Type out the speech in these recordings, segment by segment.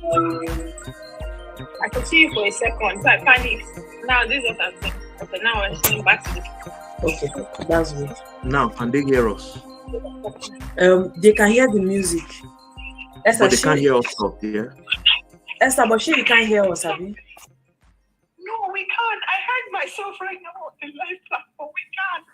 I could see you for a second, so I panicked. Now this is what I'm saying. Okay, now I'm saying back to this. Okay, that's good. Now, can they hear us? They can hear the music. Esther, But they can't hear us talk, yeah? Esther, but you can't hear us, Abby. No, we can't. I heard myself right now on the live platform. We can't.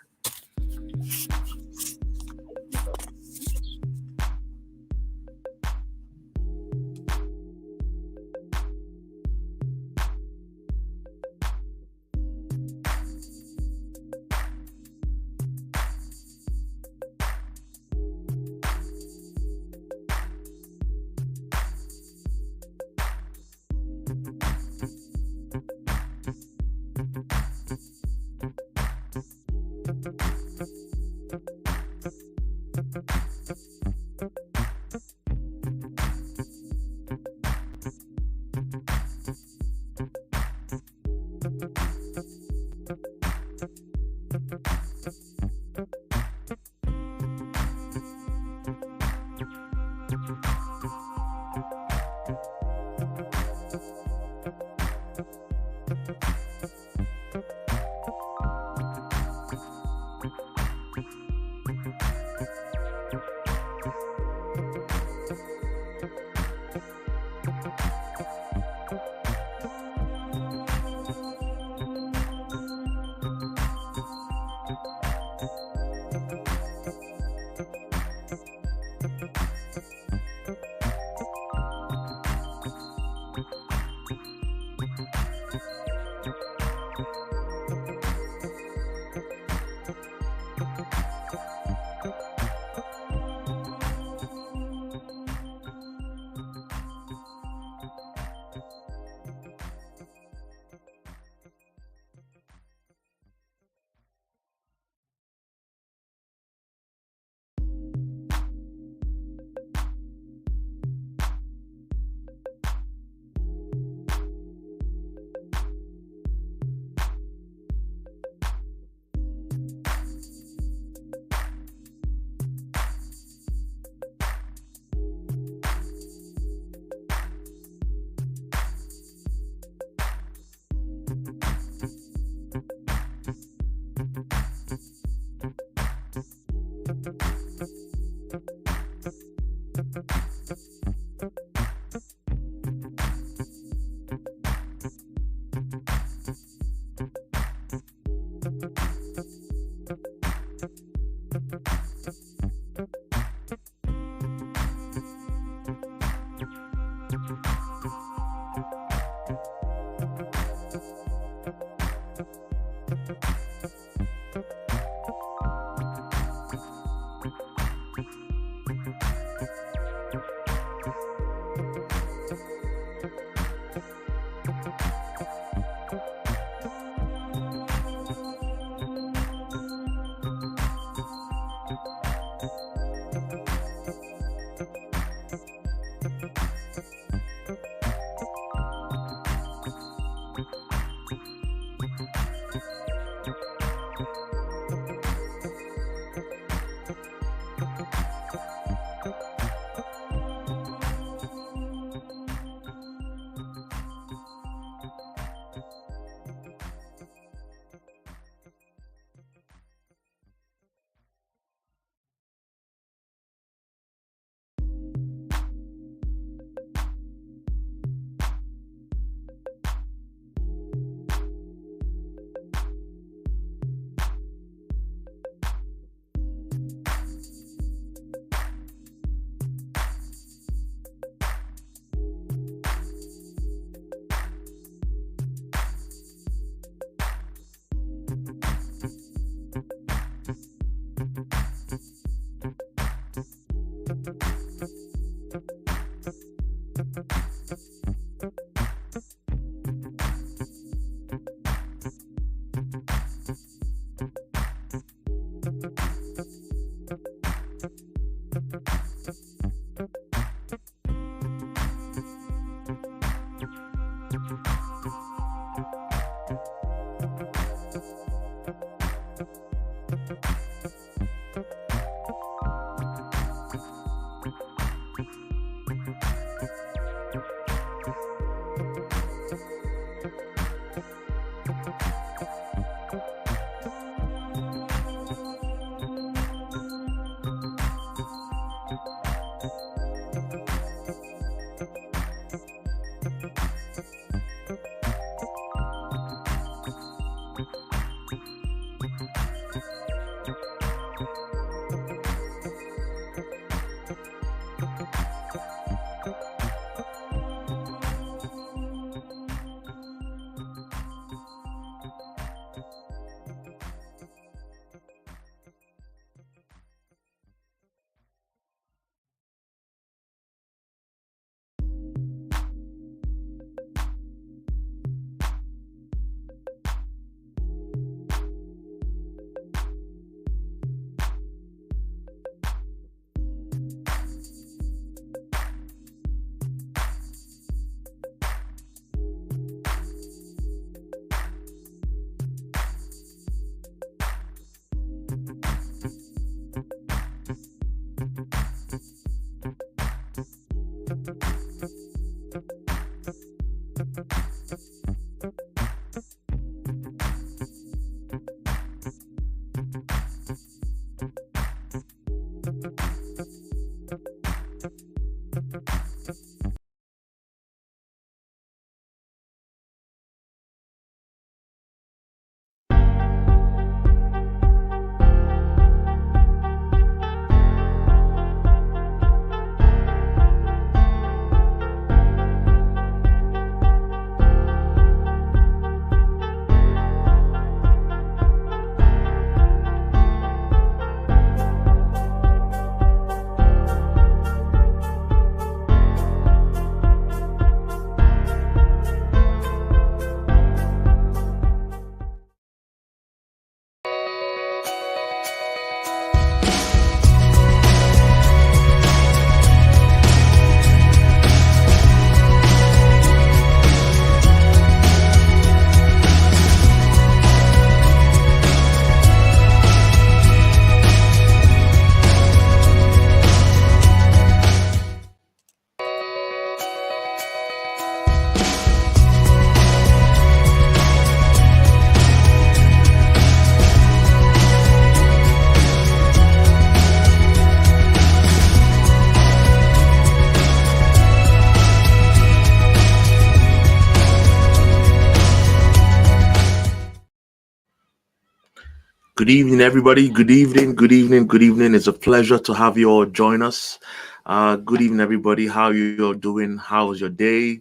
Good evening, everybody. Good evening, good evening, good evening. It's a pleasure to have you all join us. Good evening, everybody. How you all doing? How was your day?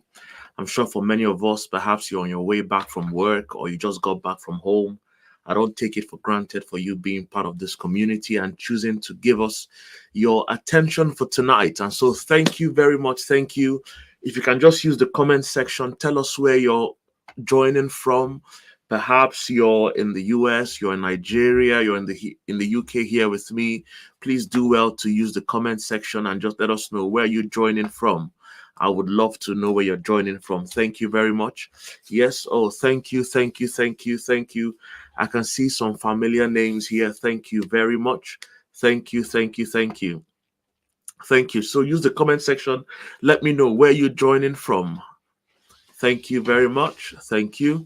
I'm sure for many of us, perhaps you're on your way back from work or you just got back from home. I don't take it for granted for you being part of this community and choosing to give us your attention for tonight. And so, thank you very much. Thank you. If you can just use the comment section, tell us where you're joining from. Perhaps you're in the US, you're in Nigeria, you're in the UK here with me. Please do well to use the comment section and just let us know where you're joining from. I would love to know where you're joining from. Thank you very much. Yes. Oh, thank you. Thank you. Thank you. Thank you. I can see some familiar names here. Thank you very much. Thank you. Thank you. Thank you. Thank you. So use the comment section. Let me know where you're joining from. Thank you very much. Thank you.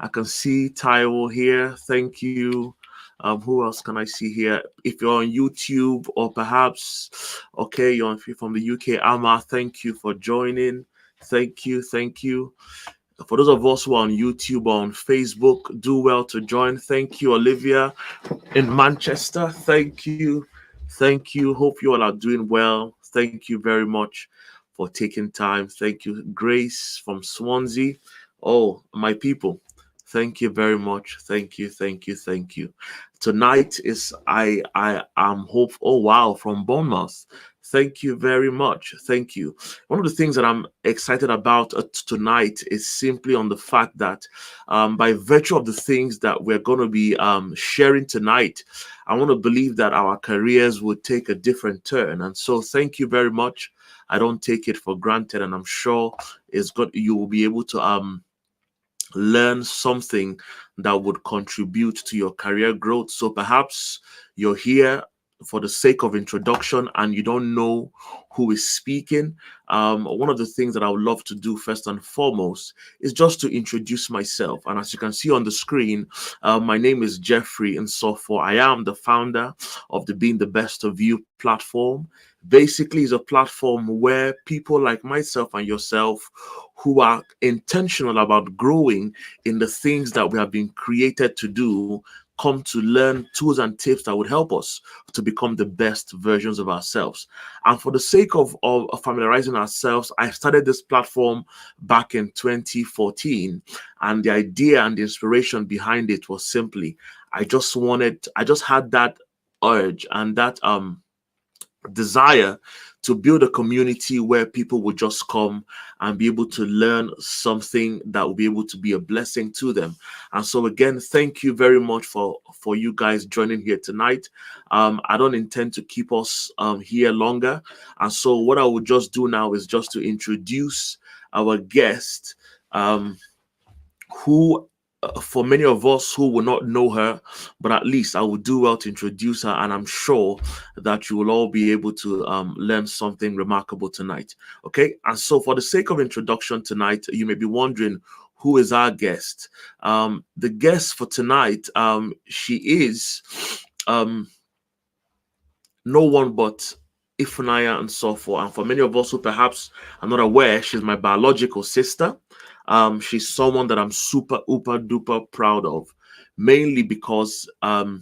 I can see Taiwo here. Thank you. Who else can I see here? If you're on YouTube or perhaps, okay, you're from the UK, Amma, thank you for joining. Thank you. Thank you. For those of us who are on YouTube or on Facebook, do well to join. Thank you, Olivia in Manchester. Thank you. Thank you. Hope you all are doing well. Thank you very much for taking time. Thank you, Grace from Swansea. Oh, my people. Thank you very much. Thank you. Thank you. Thank you. Tonight is I am hope. Oh wow, from Bournemouth. Thank you very much. Thank you. One of the things that I'm excited about tonight is simply on the fact that by virtue of the things that we're going to be sharing tonight, I want to believe that our careers will take a different turn. And so thank you very much. I don't take it for granted, and I'm sure it's good you will be able to learn something that would contribute to your career growth. So perhaps you're here for the sake of introduction and you don't know who is speaking. One of the things that I would love to do first and foremost is just to introduce myself. And as you can see on the screen, my name is Jeffrey Nsofo. I am the founder of the Being the Best of You platform. Basically, is a platform where people like myself and yourself who are intentional about growing in the things that we have been created to do come to learn tools and tips that would help us to become the best versions of ourselves. And for the sake of familiarizing ourselves, I started this platform back in 2014. And the idea and the inspiration behind it was simply, I just had that urge and that desire to build a community where people would just come and be able to learn something that will be able to be a blessing to them. And so again, thank you very much for you guys joining here tonight. I don't intend to keep us here longer. And so what I would just do now is just to introduce our guest, who for many of us who will not know her, but at least I will do well to introduce her, and I'm sure that you will all be able to learn something remarkable tonight. Okay, and so for the sake of introduction tonight, you may be wondering, who is our guest? The guest for tonight, she is no one but Ifunanya and so forth. And for many of us who perhaps are not aware, she's my biological sister. She's someone that I'm super, uber, duper proud of, mainly because of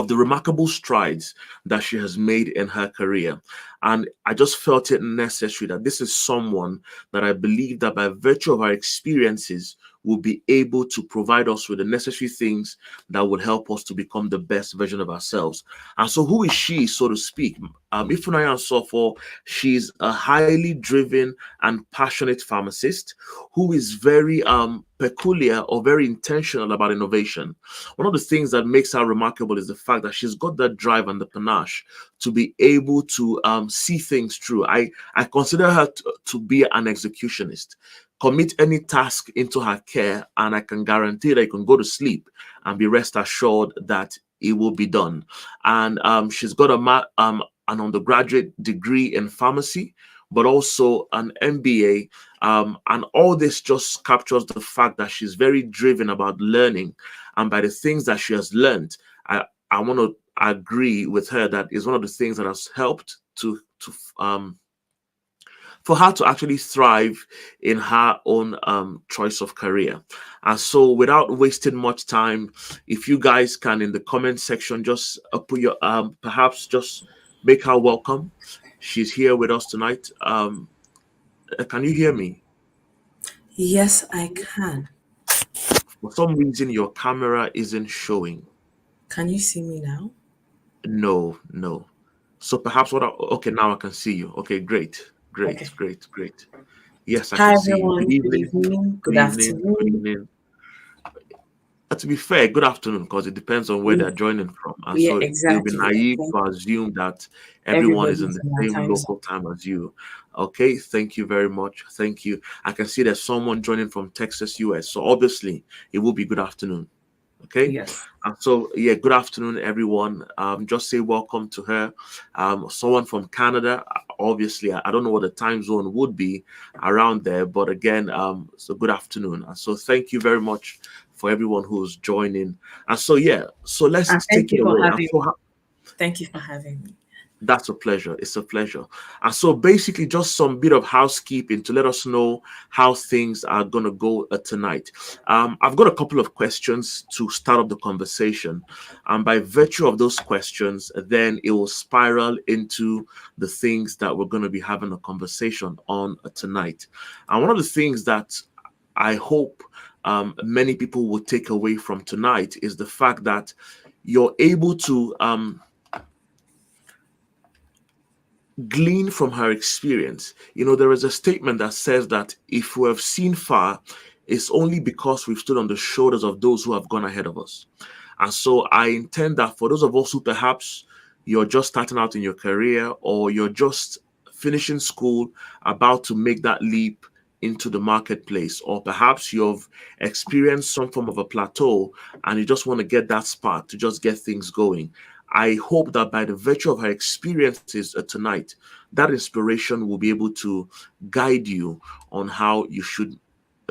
the remarkable strides that she has made in her career. And I just felt it necessary that this is someone that I believe that by virtue of her experiences will be able to provide us with the necessary things that would help us to become the best version of ourselves. And so who is she, so to speak? Ifunanya Nsofo, she's a highly driven and passionate pharmacist who is very peculiar or very intentional about innovation. One of the things that makes her remarkable is the fact that she's got that drive and the panache to be able to see things through. I consider her to be an executionist. Commit any task into her care, and I can guarantee that you can go to sleep and be rest assured that it will be done. And she's got an undergraduate degree in pharmacy, but also an MBA. And all this just captures the fact that she's very driven about learning. And by the things that she has learned, I want to agree with her that is one of the things that has helped to for her to actually thrive in her own choice of career. And so, without wasting much time, if you guys can in the comment section just put your perhaps just make her welcome. She's here with us tonight. Can you hear me? Yes, I can. For some reason, your camera isn't showing. Can you see me now? No, no. So perhaps okay, now I can see you. Okay, great, great, Okay. great, great. Yes, I Hi, can see you. Good everyone. Good evening. evening. Good Good evening. Good afternoon. evening. To be fair, good afternoon, because it depends on where Yeah, they're joining from. And yeah, so it would be exactly. I naive think to assume that everyone is in everybody's the in our same time zone. local time as you. Okay, thank you very much. Thank you. I can see there's someone joining from Texas, US. So obviously, it will be good afternoon. Okay. Yes. And so, yeah, good afternoon, everyone. Just say welcome to her. Someone from Canada. Obviously, I don't know what the time zone would be around there, but again, so good afternoon. And so, thank you very much for everyone who's joining. And so, yeah, so let's And thank take you it for away. And having so, me. Thank you for having me. that's a pleasure. It's a pleasure. And so, basically, just some bit of housekeeping to let us know how things are going to go tonight. I've got a couple of questions to start up the conversation. And by virtue of those questions, then it will spiral into the things that we're going to be having a conversation on tonight. And one of the things that I hope many people will take away from tonight is the fact that you're able to. Glean from her experience. You know, there is a statement that says that if we have seen far, it's only because we've stood on the shoulders of those who have gone ahead of us. And so I intend that for those of us who perhaps you're just starting out in your career or you're just finishing school, about to make that leap into the marketplace, or perhaps you've experienced some form of a plateau and you just want to get that spark to just get things going. I hope that by the virtue of her experiences tonight, that inspiration will be able to guide you on how you should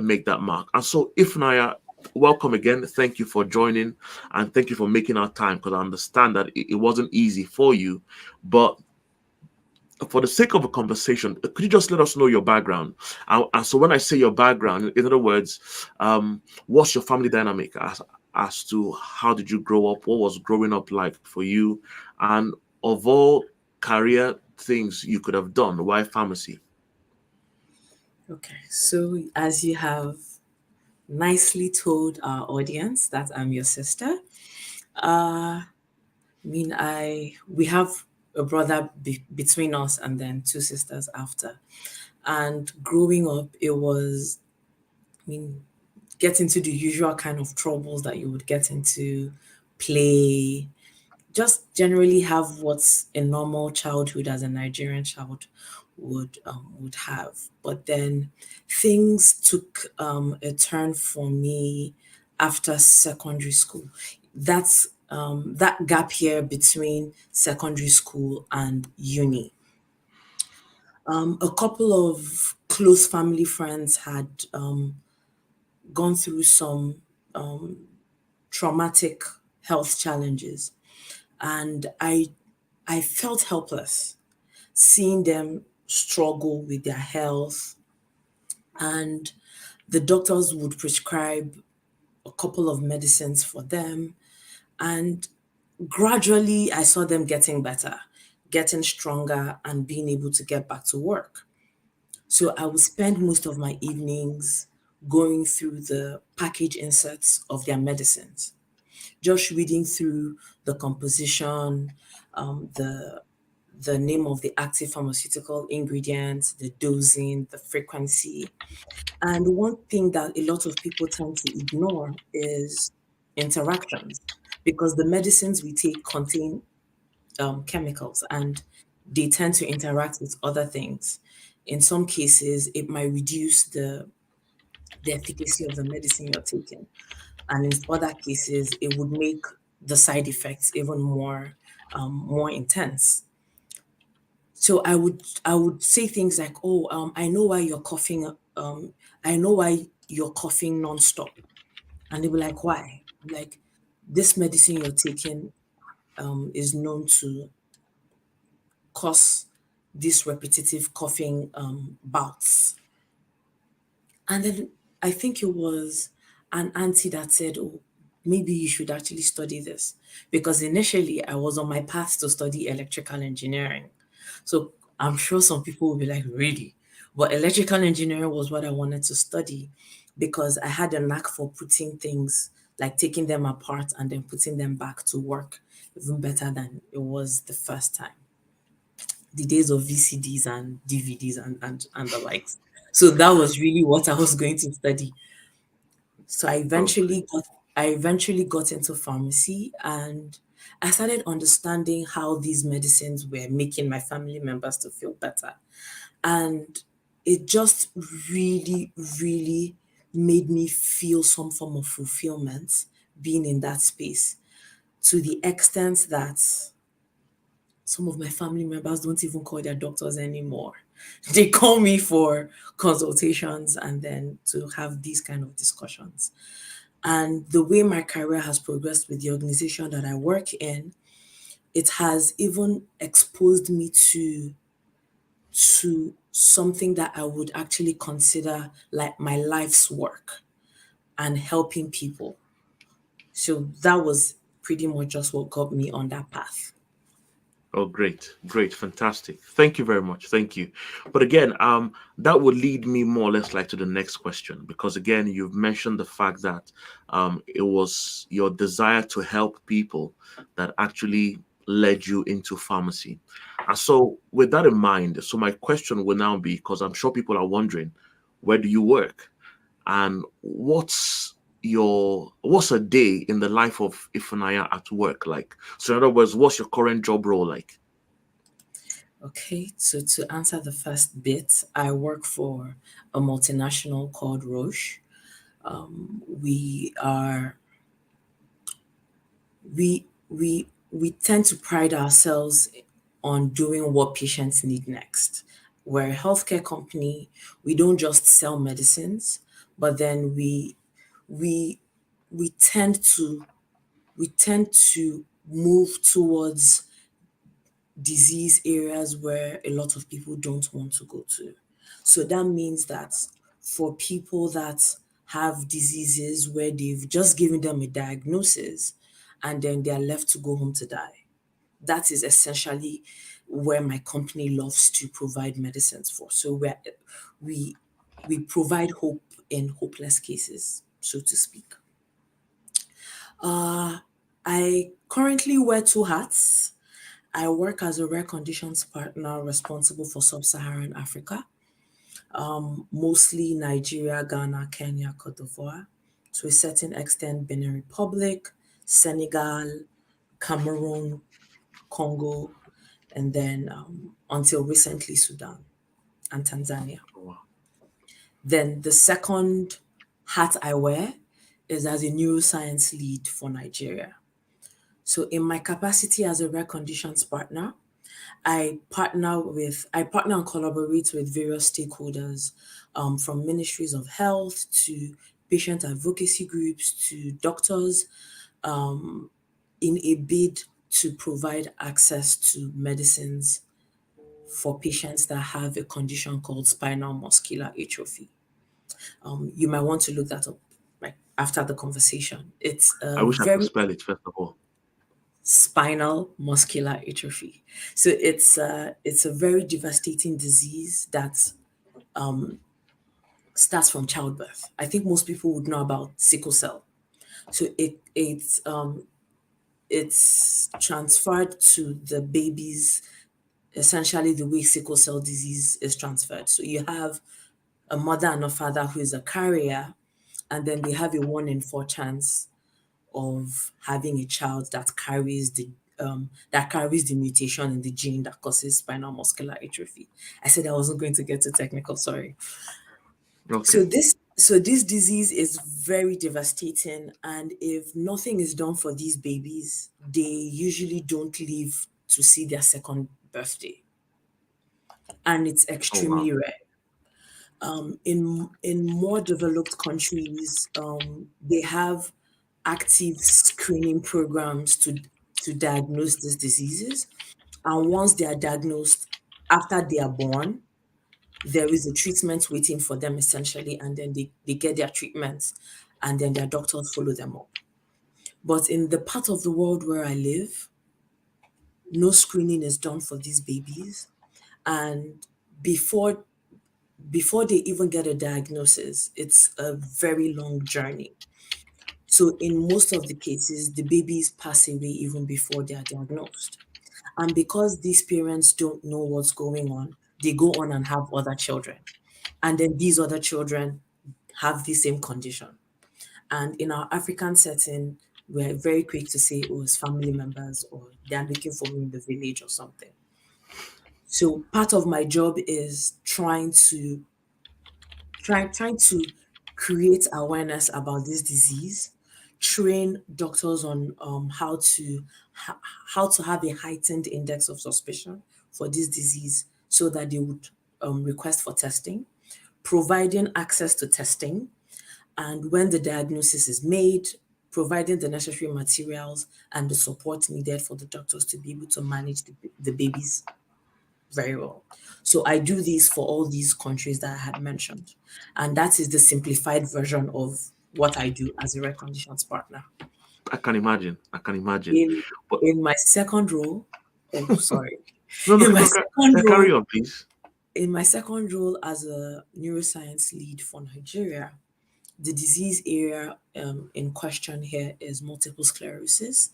make that mark. And so, if Naya, welcome again. Thank you for joining and thank you for making our time, because I understand that it wasn't easy for you. But for the sake of a conversation, could you just let us know your background? And so, when I say your background, in other words, what's your family dynamic as to how did you grow up? What was growing up like for you? And of all career things you could have done, why pharmacy? Okay. So, as you have nicely told our audience that I'm your sister, I mean, I we have a brother between us and then two sisters after. And growing up, it was, I mean, get into the usual kind of troubles that you would get into, play, just generally have what's a normal childhood as a Nigerian child would have. But then things took a turn for me after secondary school. That's that gap here between secondary school and uni. A couple of close family friends had gone through some traumatic health challenges, and I felt helpless seeing them struggle with their health, and the doctors would prescribe a couple of medicines for them, and gradually I saw them getting better, getting stronger, and being able to get back to work. So I would spend most of my evenings going through the package inserts of their medicines, just reading through the composition, the name of the active pharmaceutical ingredients, the dosing, the frequency. And one thing that a lot of people tend to ignore is interactions, because the medicines we take contain chemicals and they tend to interact with other things. In some cases, it might reduce the efficacy of the medicine you're taking. And in other cases, it would make the side effects even more intense. So I would say things like, "Oh, I know why you're coughing. I know why you're coughing nonstop." And they were like, "Why?" I'm like, "This medicine you're taking is known to cause these repetitive coughing bouts. And then I think it was an auntie that said, "Oh, maybe you should actually study this." Because initially I was on my path to study electrical engineering. So I'm sure some people will be like, really? But electrical engineering was what I wanted to study because I had a knack for putting things, like taking them apart and then putting them back to work even better than it was the first time. The days of VCDs and DVDs and the likes. So that was really what I was going to study. So Oh, great. I eventually got into pharmacy, and I started understanding how these medicines were making my family members to feel better. And it just really, really made me feel some form of fulfillment being in that space, to the extent that some of my family members don't even call their doctors anymore. They call me for consultations and then to have these kind of discussions. And the way my career has progressed with the organization that I work in, it has even exposed me to something that I would actually consider like my life's work, and helping people. So that was pretty much just what got me on that path. Oh, great, great, fantastic. Thank you very much. Thank you. But again, that would lead me more or less like to the next question, because again, you've mentioned the fact that it was your desire to help people that actually led you into pharmacy. And so, with that in mind, so my question will now be, because I'm sure people are wondering, where do you work? And what's a day in the life of Ifunaya at work like? So in other words, what's your current job role like? Okay, so to answer the first bit, I work for a multinational called Roche. We are we tend to pride ourselves on doing what patients need next. We're a healthcare company. We don't just sell medicines, but then we we tend to we tend to move towards disease areas where a lot of people don't want to go to. So that means that for people that have diseases where they've just given them a diagnosis and then they're left to go home to die, that is essentially where my company loves to provide medicines for. So we we provide hope in hopeless cases, so to speak. I currently wear two hats. I work as a rare conditions partner responsible for sub-Saharan Africa, mostly Nigeria, Ghana, Kenya, Cote d'Ivoire, to a certain extent Benin Republic, Senegal, Cameroon, Congo, and then until recently Sudan and Tanzania. Oh, wow. Then the second hat I wear is as a neuroscience lead for Nigeria. So in my capacity as a rare conditions partner, I partner and collaborate with various stakeholders, from ministries of health to patient advocacy groups to doctors, in a bid to provide access to medicines for patients that have a condition called spinal muscular atrophy. You might want to look that up like after the conversation. It's I a wish I could very spell it first of all. spinal muscular atrophy. So it's a very devastating disease that starts from childbirth. I think most people would know about sickle cell. So it's transferred to the babies, essentially the way sickle cell disease is transferred. So you have a mother and a father who is a carrier, and then they have a 1 in 4 chance of having a child that carries the mutation in the gene that causes spinal muscular atrophy. I said I wasn't going to get too technical, sorry. Okay. So this disease is very devastating, and if nothing is done for these babies, they usually don't live to see their second birthday, and it's Oh, wow. extremely rare. In more developed countries, they have active screening programs to diagnose these diseases, and once they are diagnosed, after they are born, there is a treatment waiting for them essentially, and then they get their treatments, and then their doctors follow them up. But in the part of the world where I live, no screening is done for these babies. And before before they even get a diagnosis, it's a very long journey. So in most of the cases, the babies pass away even before they are diagnosed. And because these parents don't know what's going on, they go on and have other children. And then these other children have the same condition. And in our African setting, we're very quick to say, oh, it's family members or they're looking for me in the village or something. So part of my job is trying to create awareness about this disease, train doctors on how to have a heightened index of suspicion for this disease so that they would request for testing, providing access to testing, and when the diagnosis is made, providing the necessary materials and the support needed for the doctors to be able to manage the babies very well. So I do this for all these countries that I had mentioned. And that is the simplified version of what I do as a rare conditions partner. I can imagine. I can imagine. In But in my second role, oh sorry. no, no, In my no, second carry role, on, please. as a neuroscience lead for Nigeria, the disease area in question here is multiple sclerosis.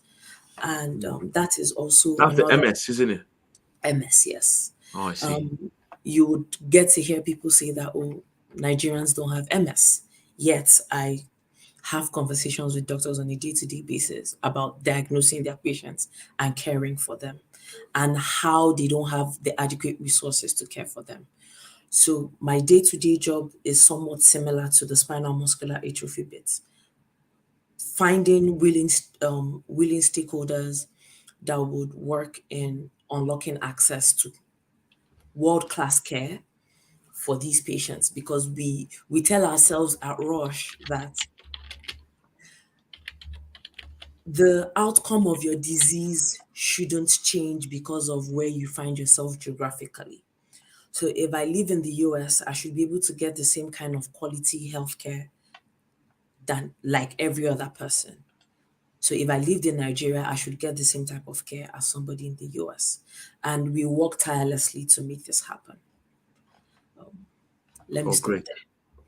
And that is also That's the another MS, isn't it? MS, yes. Oh, I see. Um, you would get to hear people say that, oh, Nigerians don't have MS. Yet I have conversations with doctors on a day-to-day basis about diagnosing their patients and caring for them and how they don't have the adequate resources to care for them. So my day-to-day job is somewhat similar to the spinal muscular atrophy bit. Finding willing stakeholders that would work in unlocking access to world-class care for these patients, because we tell ourselves at Rush that the outcome of your disease shouldn't change because of where you find yourself geographically. So if I live in the US, I should be able to get the same kind of quality healthcare than like every other person. So if I lived in Nigeria, I should get the same type of care as somebody in the US. And we work tirelessly to make this happen. Let me Oh, stop great. there.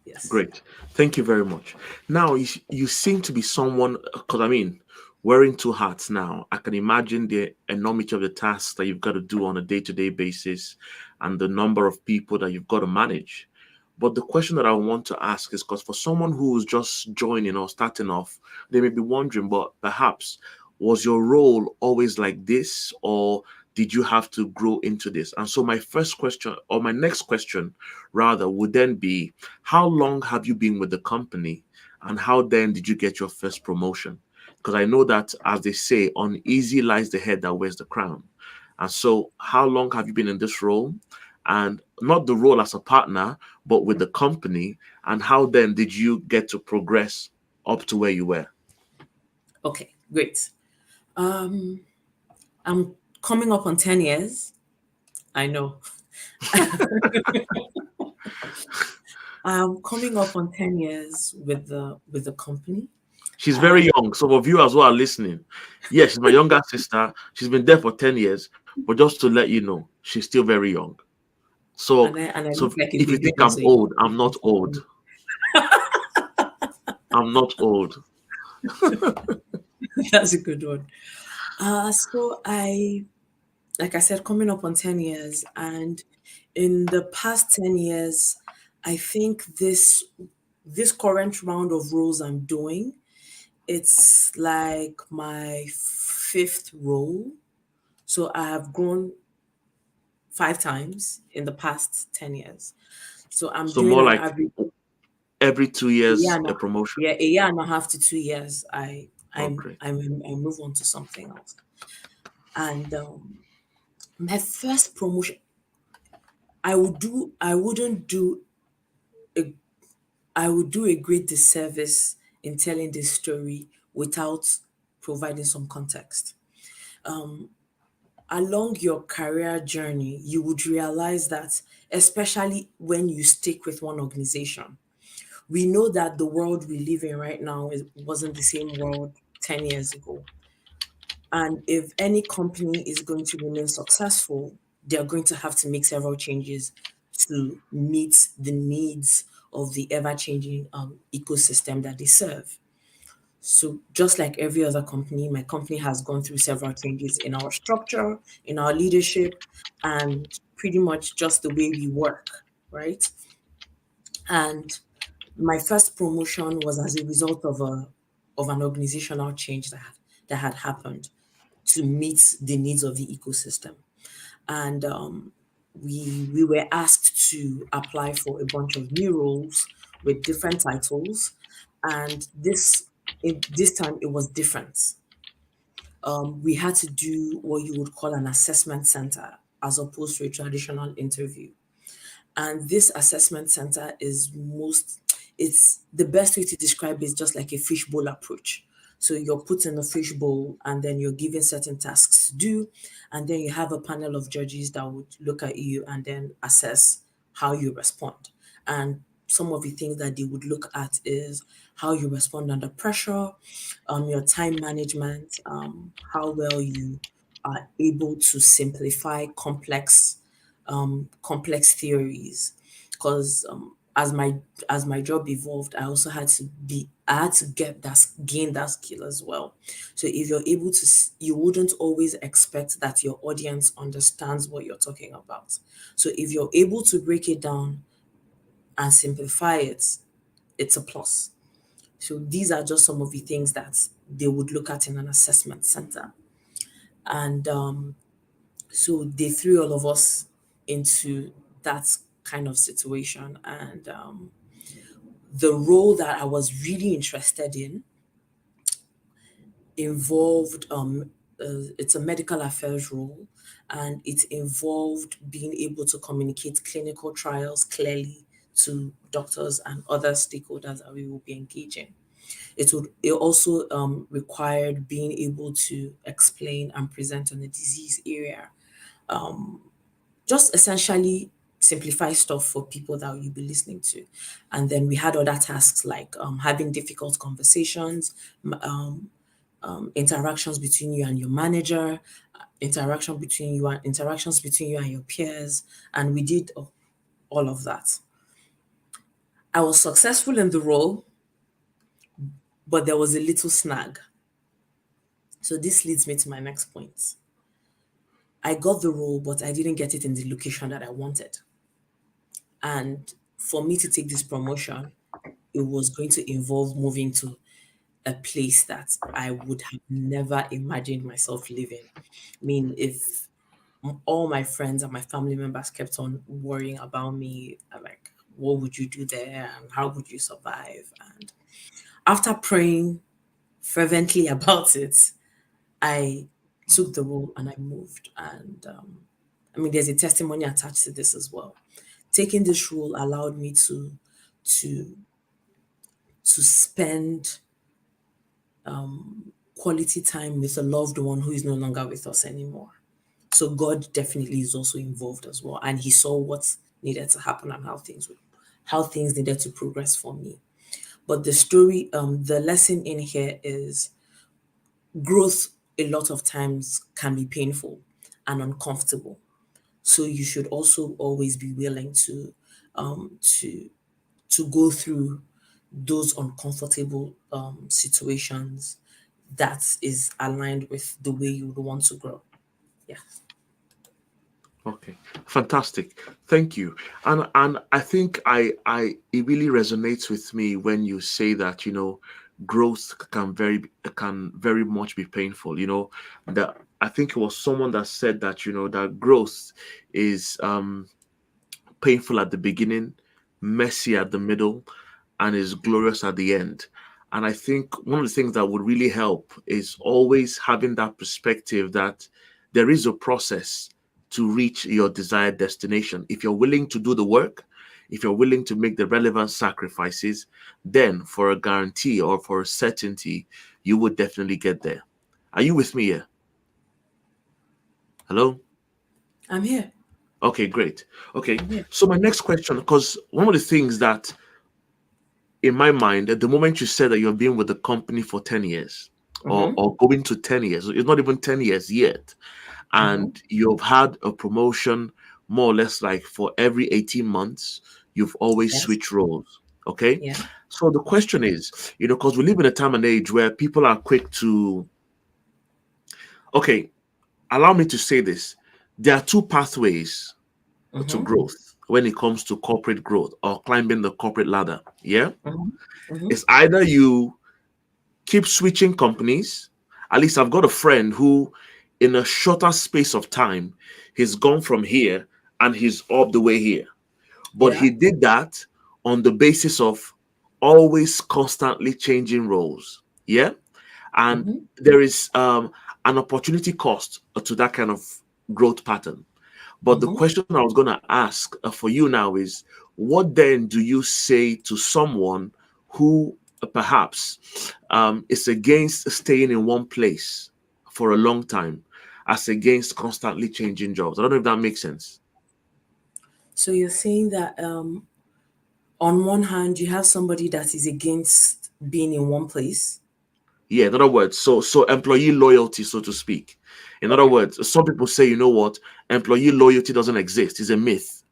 Yes. Great. Thank you very much. Now, you seem to be someone, because I mean, wearing two hats now. I can imagine the enormity of the tasks that you've got to do on a day to day basis and the number of people that you've got to manage. But the question that I want to ask is because for someone who's just joining or starting off, they may be wondering, but perhaps was your role always like this, or did you have to grow into this? And so, my first question, or my next question rather, would then be how long have you been with the company and how then did you get your first promotion? Because I know that, as they say, uneasy lies the head that wears the crown. And so, how long have you been in this role? And not the role as a partner, but with the company. And how then did you get to progress up to where you were? Okay, great. Um, I'm coming up on 10 years. I know. I'm coming up on 10 years with the company. She's very And young. Some of you as well are listening. Yeah, she's my younger sister. She's been there for 10 years. But just to let you know, she's still very young. So, I so look like a if you baby think girl, I'm so you old, can I'm not old. confirm. I'm not old. That's a good one. So like I said, coming up on 10 years, and in the past 10 years, I think this current round of roles I'm doing, it's like my fifth role. So I have grown 5 times in the past 10 years. So I'm So doing more an like average every two a year years and a, a promotion. yeah, a year and a half to 2 years. Oh, great. I move on to something else. And my first promotion, I wouldn't do a I would do a great disservice in telling this story without providing some context. along your career journey, you would realize that, especially when you stick with one organization, we know that the world we live in right now wasn't the same world 10 years ago. And if any company is going to remain successful, they're going to have to make several changes to meet the needs of the ever changing ecosystem that they serve. So, just like every other company, my company has gone through several changes in our structure, in our leadership, and pretty much just the way we work, right? And my first promotion was as a result of an organizational change that had happened to meet the needs of the ecosystem. And we were asked to apply for a bunch of new roles with different titles. And this time it was different. We had to do what you would call an assessment center as opposed to a traditional interview. And this assessment center it's the best way to describe it is just like a fishbowl approach. So you're put in a fishbowl and then you're given certain tasks to do. And then you have a panel of judges that would look at you and then assess how you respond. And some of the things that they would look at is how you respond under pressure, your time management, how well you are able to simplify complex theories. Because as my job evolved, I had to gain that skill as well. So if you're able to, you wouldn't always expect that your audience understands what you're talking about. So if you're able to break it down and simplify it, it's a plus. So these are just some of the things that they would look at in an assessment center. And so they threw all of us into that kind of situation. And the role that I was really interested in involved it's a medical affairs role, and it involved being able to communicate clinical trials clearly to doctors and other stakeholders that we will be engaging. It also required being able to explain and present on the disease area, just essentially simplify stuff for people that you'll be listening to. And then we had other tasks like having difficult conversations, interactions between you and your manager, interactions between you and your peers, and we did all of that. I was successful in the role, but there was a little snag. So this leads me to my next point. I got the role, but I didn't get it in the location that I wanted. And for me to take this promotion, it was going to involve moving to a place that I would have never imagined myself living. I mean, if all my friends and my family members kept on worrying about me, like, what would you do there and how would you survive? And after praying fervently about it, I took the role and I moved. And I mean, there's a testimony attached to this as well. Taking this role allowed me to to spend quality time with a loved one who is no longer with us anymore. So God definitely is also involved as well, and He saw what needed to happen and how things needed to progress for me. But the lesson in here is growth. A lot of times can be painful and uncomfortable. So you should also always be willing um, to to go through those uncomfortable situations that is aligned with the way you would want to grow. Yeah. Okay, fantastic. Thank you. And I think I it really resonates with me when you say that, growth can very much be painful. That I think it was someone that said that, that growth is painful at the beginning, messy at the middle, and is glorious at the end. And I think one of the things that would really help is always having that perspective that there is a process to reach your desired destination. If you're willing to do the work, if you're willing to make the relevant sacrifices, then for a guarantee or for a certainty, you would definitely get there. Are you with me here? Hello? I'm here. Okay, great. Okay, I'm here. so my next question, because one of the things that in my mind, at the moment you said that you've been with the company for 10 years Mm-hmm. or going to 10 years, it's not even 10 years yet, Mm-hmm. and you've had a promotion more or less like for every 18 months, you've always Yes. switched roles. Okay. Yeah. So the question is, because we live in a time and age where people are quick to, okay, allow me to say this. There are two pathways to Mm-hmm. growth when it comes to corporate growth or climbing the corporate ladder. Yeah. Mm-hmm. Mm-hmm. It's either you keep switching companies. At least I've got a friend who, in a shorter space of time, he's gone from here and he's up the way here. But Yeah. he did that on the basis of always constantly changing roles. Yeah. And Mm-hmm. there is an opportunity cost to that kind of growth pattern. But the Mm-hmm. question I was going to ask for you now is, what then do you say to someone who perhaps is against staying in one place for a long time as against constantly changing jobs? I don't know if that makes sense. So you're saying that on one hand you have somebody that is against being in one place. Yeah, in other words, so employee loyalty, so to speak. In other Okay. words, some people say, you know what, employee loyalty doesn't exist, it's a myth.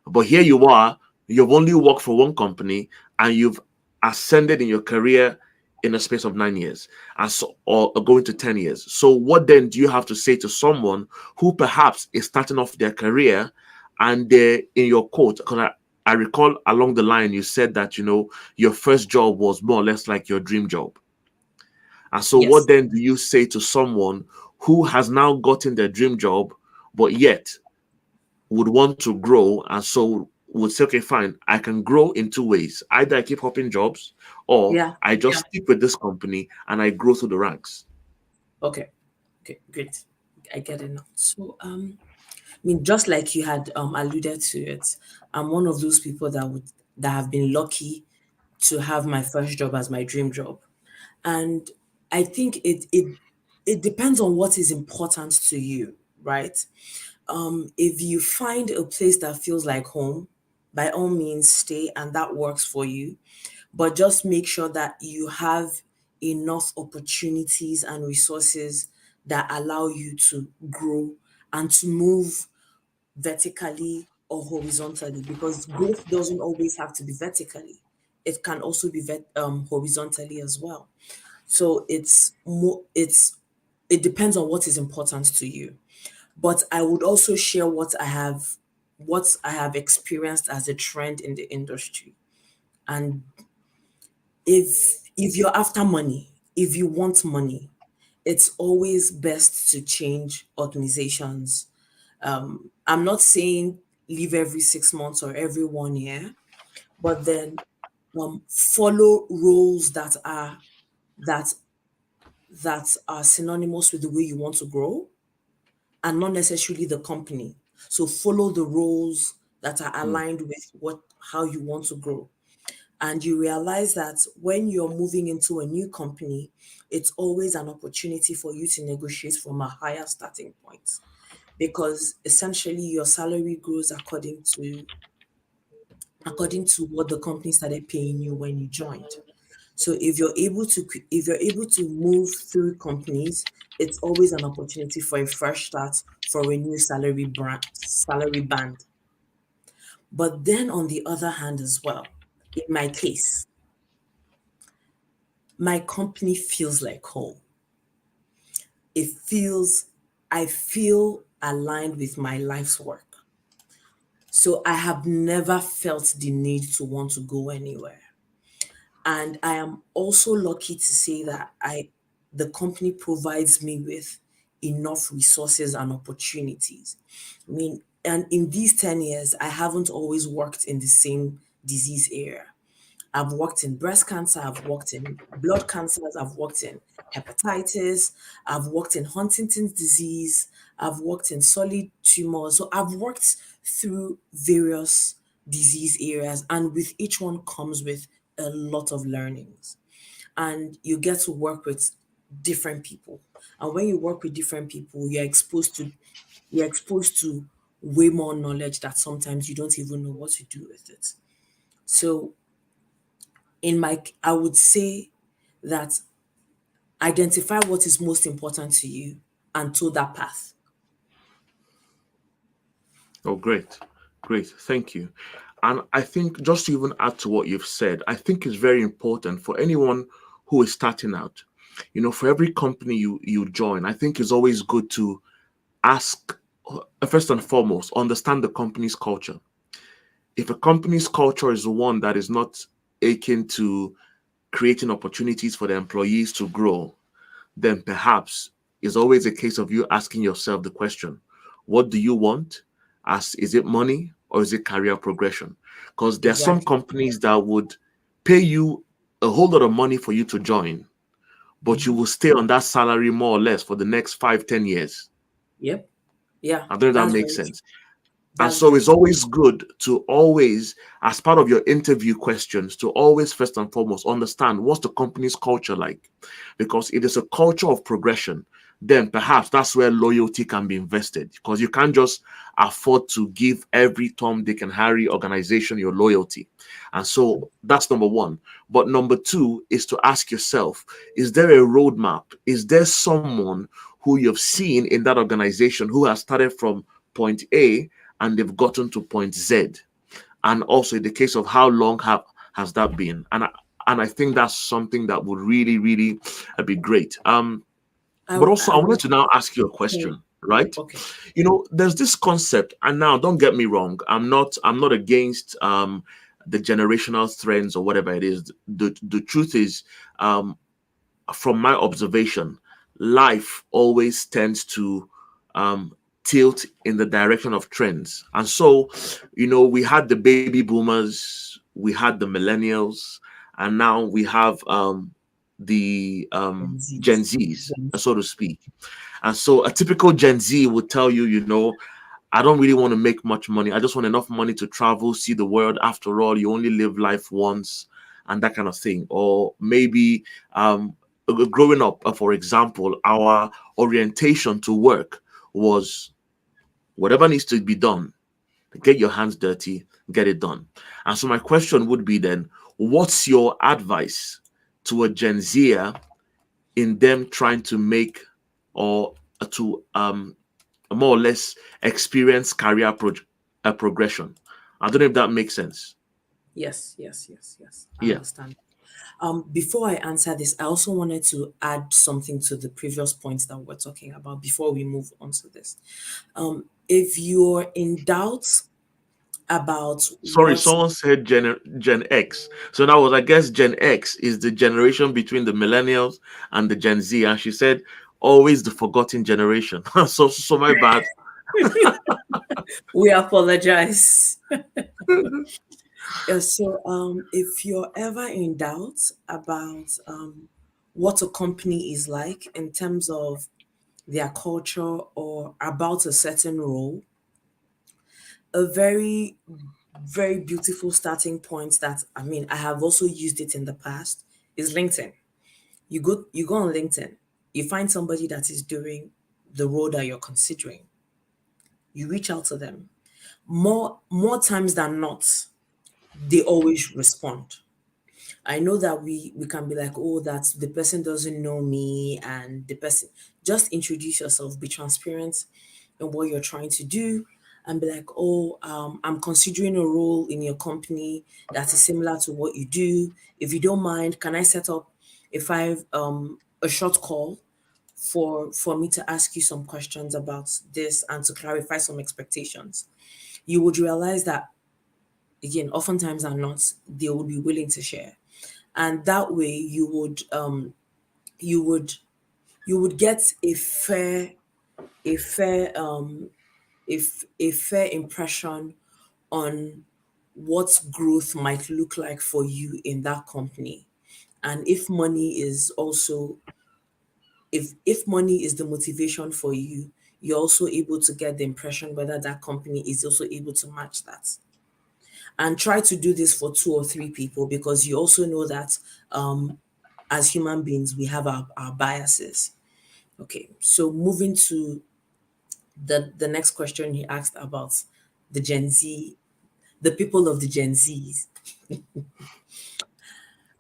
But here you are, you've only worked for one company and you've ascended in your career in a space of 9 years, and so or going to 10 years. So what then do you have to say to someone who perhaps is starting off their career and they're in your quote? Because I recall along the line you said that your first job was more or less like your dream job. And so what Yes. then do you say to someone who has now gotten their dream job, but yet would want to grow, and so would say, okay, fine, I can grow in two ways. Either I keep hopping jobs or Yeah. I Yeah. just stick with this company and I grow through the ranks. Okay. Okay. Great. I get it now. So I mean, just like you had alluded to it, I'm one of those people that have been lucky to have my first job as my dream job. And I think it depends on what is important to you, right? If you find a place that feels like home, by all means stay and that works for you. But just make sure that you have enough opportunities and resources that allow you to grow and to move vertically or horizontally, because growth doesn't always have to be vertically. It can also be horizontally as well. So it depends on what is important to you. But I would also share what I have experienced as a trend in the industry. And if you're after money, if you want money, it's always best to change organizations. I'm not saying leave every 6 months or every 1 year, but then follow roles that that are synonymous with the way you want to grow and not necessarily the company. So follow the roles that are Mm, aligned with what how you want to grow. And you realize that when you're moving into a new company, it's always an opportunity for you to negotiate from a higher starting point, because essentially your salary grows according to what the company started paying you when you joined. So if you're able to move through companies, it's always an opportunity for a fresh start for a new salary band. But then on the other hand as well, in my case, my company feels like home. It feels I feel aligned with my life's work. So I have never felt the need to want to go anywhere. And I am also lucky to say that the company provides me with enough resources and opportunities. I mean, and in these 10 years, I haven't always worked in the same disease area. I've worked in breast cancer, I've worked in blood cancers, I've worked in hepatitis, I've worked in Huntington's disease, I've worked in solid tumors. So I've worked through various disease areas, and with each one comes with a lot of learnings. And you get to work with different people. And when you work with different people, you're exposed to You're exposed to way more knowledge that sometimes you don't even know what to do with it. So I would say that identify what is most important to you and to that path. Oh, great. Great. Thank you. And I think just to even add to what you've said, I think it's very important for anyone who is starting out. For every company you join, I think it's always good to ask, first and foremost, understand the company's culture. If a company's culture is one that is not akin to creating opportunities for the employees to grow, then perhaps it's always a case of you asking yourself the question, what do you want? Is it money or is it career progression? Because there are some Exactly. companies that would pay you a whole lot of money for you to join, but you Mhm. will stay on that salary more or less for the next 5, 10 years. Yep. Yeah, I don't know if that that's makes very true. sense. And That's so very it's true. always good to always, as part of your interview questions, to always first and foremost understand what's the company's culture like. Because it is a culture of progression, then perhaps that's where loyalty can be invested. Because you can't just afford to give every Tom, Dick, and Harry organization your loyalty. And so that's number one. But number two is to ask yourself, is there a roadmap? Is there someone who you've seen in that organization who has started from point A and they've gotten to point Z? And also in the case of how long has that been? And I think that's something that would really, really be great. But also I I wanted would to now ask you a sorry. question, right? Okay. There's this concept, and now don't get me wrong, I'm not against the generational trends or whatever it is. The truth is, um, from my observation, life always tends to um, tilt in the direction of trends. And so, we had the baby boomers, we had the millennials, and now we have the Gen Gen Zs. Zs, Gen so to speak. And so a typical Gen Z would tell you, I don't really want to make much money. I just want enough money to travel, see the world. After all, you only live life once, and that kind of thing. Or maybe growing up, for example, our orientation to work was whatever needs to be done, get your hands dirty, get it done. And so my question would be then, what's your advice to a Gen Zer in them trying to make or to more or less experience career progression? I don't know if that makes sense. Yes, yes, yes, yes. I Yeah. understand. Before I answer this, I also wanted to add something to the previous points that we're talking about before we move on to this. If you're in doubt about Sorry, what, someone said Gen X. So that was, I guess, Gen X is the generation between the millennials and the Gen Z. And she said, always the forgotten generation. So my bad. we apologize. If you're ever in doubt about what a company is like in terms of their culture or about a certain role, a very, very beautiful starting point that I have also used it in the past is LinkedIn. You go on LinkedIn, you find somebody that is doing the role that you're considering. You reach out to them. More times than not, they always respond. I know that we can be like, oh, that the person doesn't know me, and the person, just introduce yourself, be transparent in what you're trying to do, and be like, oh, I'm considering a role in your company that is similar to what you do. If you don't mind, can I set up a short call for me to ask you some questions about this and to clarify some expectations? You would realize that, again, oftentimes are not, they would be willing to share, and that way you would you would get a fair a fair impression on what growth might look like for you in that company. And if money is also, if money is the motivation for you, you're also able to get the impression whether that company is also able to match that. And try to do this for 2 or 3 people, because you also know that as human beings we have our biases. Okay, so moving to The next question he asked about the Gen Z, the people of the Gen Zs.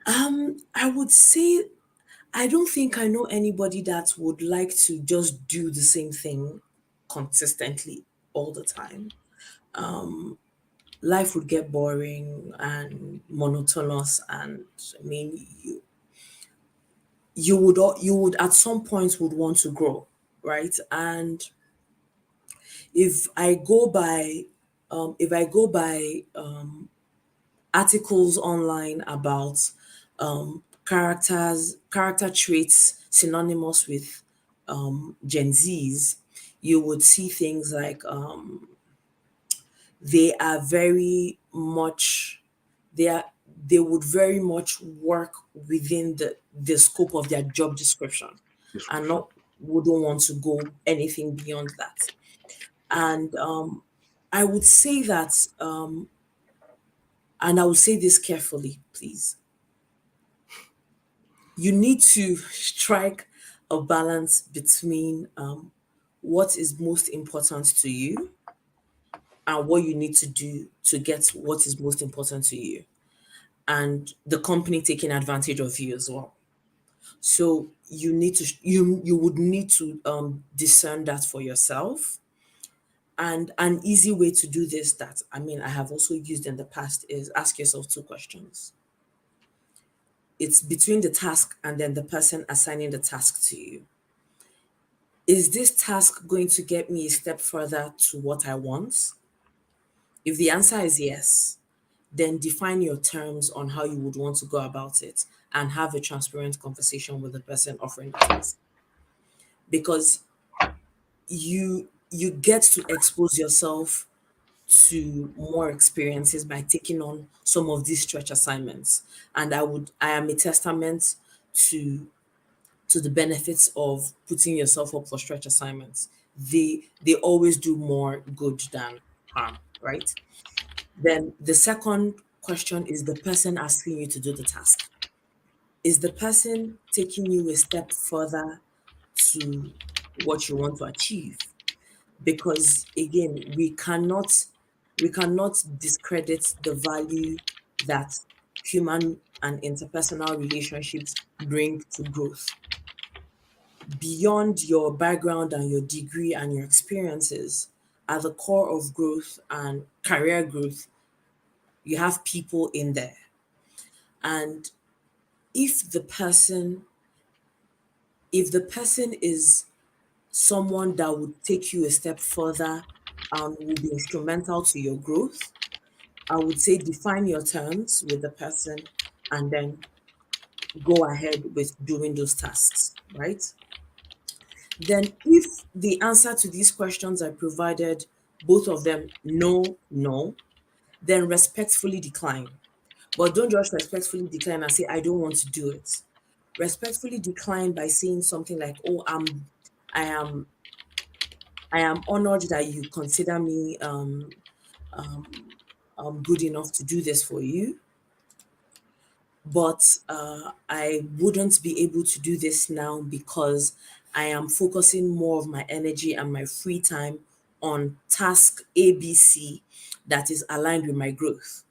I would say I don't think I know anybody that would like to just do the same thing consistently all the time. Life would get boring and monotonous, and I mean, you would at some point would want to grow, right? And if I go by if I go by articles online about character traits synonymous with Gen Zs, you would see things like they are very much they are they would very much work within the scope of their job description and Description. not wouldn't want to go anything beyond that. And I would say that and I will say this carefully, please. You need to strike a balance between what is most important to you and what you need to do to get what is most important to you, and the company taking advantage of you as well. So you would need to discern that for yourself. And an easy way to do this that I mean I have also used in the past is ask yourself two questions. It's between the task and then the person assigning the task to you. Is this task going to get me a step further to what I want? If the answer is yes, then define your terms on how you would want to go about it and have a transparent conversation with the person offering the task. Because you get to expose yourself to more experiences by taking on some of these stretch assignments. And I am a testament to the benefits of putting yourself up for stretch assignments. They always do more good than harm, right? Then the second question is the person asking you to do the task. Is the person taking you a step further to what you want to achieve? Because again, we cannot discredit the value that human and interpersonal relationships bring to growth. Beyond your background and your degree and your experiences, at the core of growth and career growth, you have people in there. And if the person if the person is someone that would take you a step further and will be instrumental to your growth, I would say define your terms with the person and then go ahead with doing those tasks, right? Then, if the answer to these questions I provided, both of them no, no, then respectfully decline. But don't just respectfully decline and say, I don't want to do it. Respectfully decline by saying something like, oh, I am I am honored that you consider me good enough to do this for you, but I wouldn't be able to do this now because I am focusing more of my energy and my free time on task ABC that is aligned with my growth.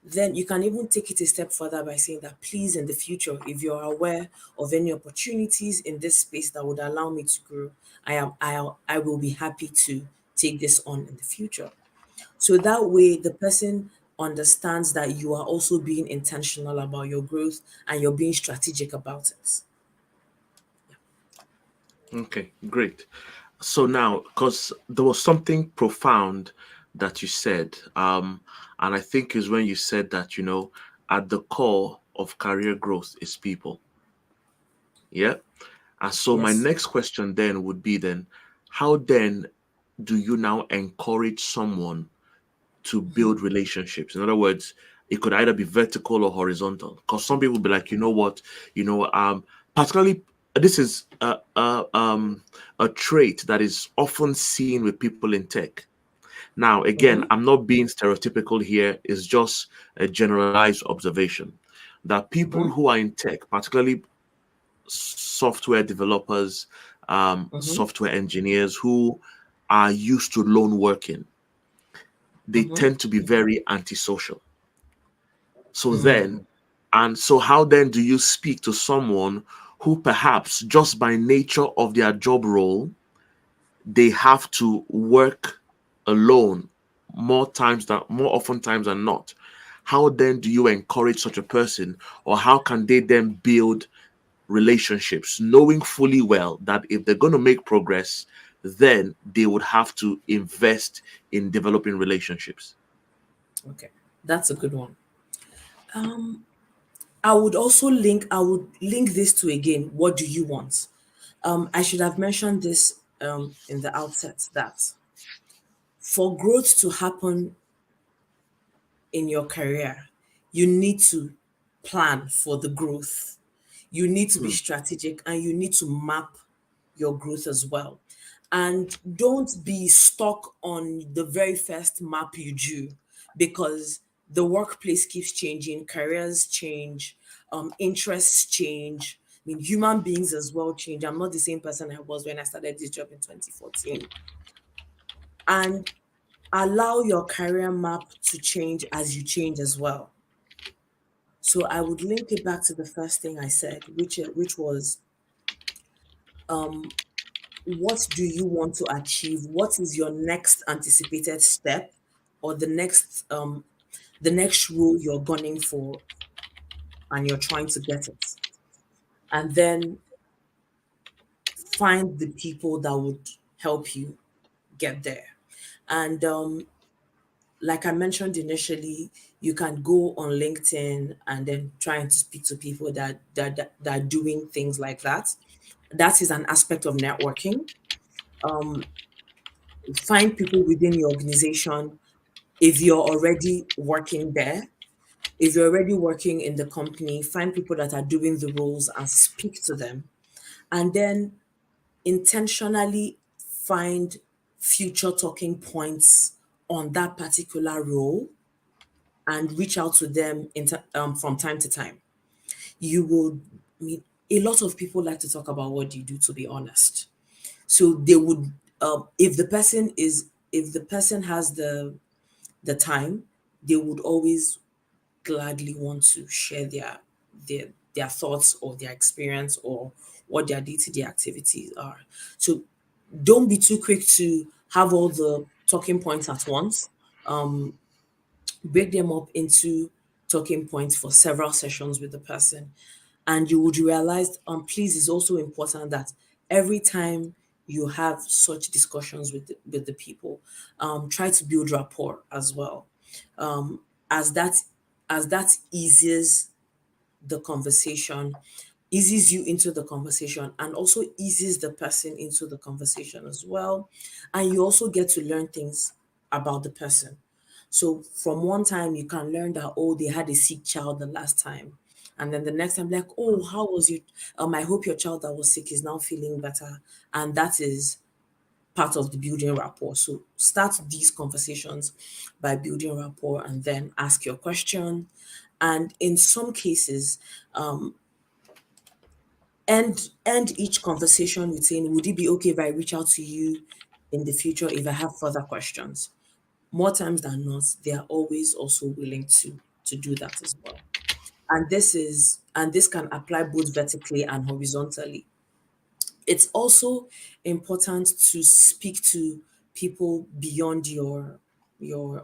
Then you can even take it a step further by saying that please, in the future, if you're aware of any opportunities in this space that would allow me to grow, I will be happy to take this on in the future. So that way, the person understands that you are also being intentional about your growth and you're being strategic about it. Okay, great. So now, because there was something profound that you said, and I think is when you said that, at the core of career growth is people. Yeah. And so my Yes. next question then would be then, how then do you now encourage someone to build relationships? In other words, it could either be vertical or horizontal. Because some people be like, you know what, particularly this is a trait that is often seen with people in tech. Now, again, Mm-hmm. I'm not being stereotypical here. It's just a generalized observation that people Mm-hmm. who are in tech, particularly software developers, Mm-hmm. software engineers who are used to lone working, they Mm-hmm. tend to be very antisocial. So Mm. then, and so how then do you speak to someone who perhaps just by nature of their job role, they have to work alone more often times than not? How then do you encourage such a person, or how can they then build relationships, knowing fully well that if they're going to make progress, then they would have to invest in developing relationships? Okay, that's a good one. Um, I would link this to, again, what do you want? I should have mentioned this in the outset, that for growth to happen in your career, you need to plan for the growth. You need to be Hmm. strategic, and you need to map your growth as well. And don't be stuck on the very first map you drew, because the workplace keeps changing, careers change, interests change. I mean, human beings as well change. I'm not the same person I was when I started this job in 2014. And allow your career map to change as you change as well. So I would link it back to the first thing I said, which was, what do you want to achieve? What is your next anticipated step, or the next role you're gunning for, and you're trying to get it? And then find the people that would help you get there. And like I mentioned initially, you can go on LinkedIn and then trying to speak to people that are doing things like that. That is an aspect of networking. Um, find people within your organization. If you're already working there, if you're already working in the company, find people that are doing the roles and speak to them. And then intentionally find future talking points on that particular role, and reach out to them from time to time. You would I mean, a lot of people like to talk about what you do, to be honest. So they would, if the person has the time, they would always gladly want to share their thoughts or their experience, or what their day-to-day activities are. So don't be too quick to have all the talking points at once. Um, break them up into talking points for several sessions with the person. And you would realize, please, it's also important that every time you have such discussions with the people, try to build rapport as well. um, as that as that the conversation eases you into the conversation, and also eases the person into the conversation as well. And you also get to learn things about the person. So from one time you can learn that, oh, they had a sick child the last time. And then the next time, like, oh, how was you? I hope your child that was sick is now feeling better. And that is part of the building rapport. So start these conversations by building rapport, and then ask your question. And in some cases, end each conversation with saying, would it be okay if I reach out to you in the future if I have further questions? More times than not, they are always also willing to do that as well. And this can apply both vertically and horizontally. It's also important to speak to people beyond your